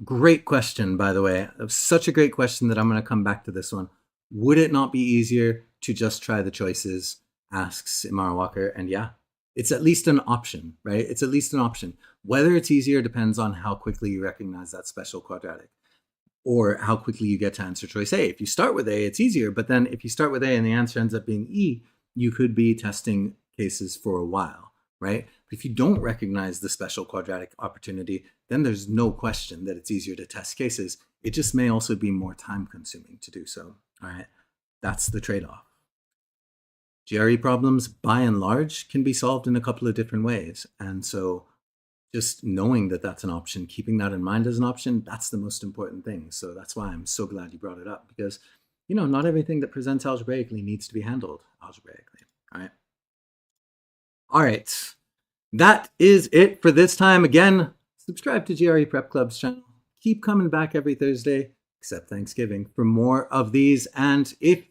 Great question, by the way. Such a great question that I'm going to come back to this one. Would it not be easier to just try the choices? Asks Imara Walker. And yeah, it's at least an option, right? It's at least an option. Whether it's easier depends on how quickly you recognize that special quadratic or how quickly you get to answer choice A. If you start with A, it's easier. But then if you start with A and the answer ends up being E, you could be testing cases for a while, right? But if you don't recognize the special quadratic opportunity, then there's no question that it's easier to test cases. It just may also be more time consuming to do so, all right? That's the trade-off. GRE problems, by and large, can be solved in a couple of different ways. And so just knowing that that's an option, keeping that in mind as an option, that's the most important thing. So that's why I'm so glad you brought it up, because, you know, not everything that presents algebraically needs to be handled algebraically, all right? All right, that is it for this time. Again, subscribe to GRE Prep Club's channel. Keep coming back every Thursday, except Thanksgiving, for more of these. And if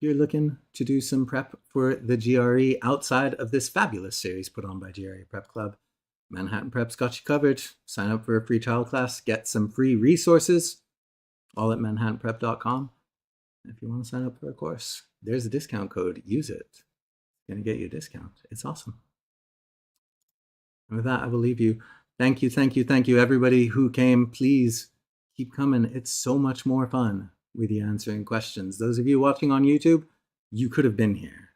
you're looking to do some prep for the GRE outside of this fabulous series put on by GRE Prep Club, Manhattan Prep's got you covered. Sign up for a free trial class, get some free resources, all at manhattanprep.com. If you want to sign up for a course, there's a discount code. Use it. It's going to get you a discount. It's awesome. And with that, I will leave you. Thank you, everybody who came. Please keep coming. It's so much more fun with you answering questions. Those of you watching on YouTube, you could have been here.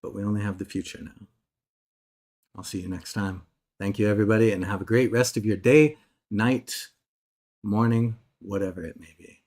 But we only have the future now. I'll see you next time. Thank you, everybody, and have a great rest of your day, night, morning, whatever it may be.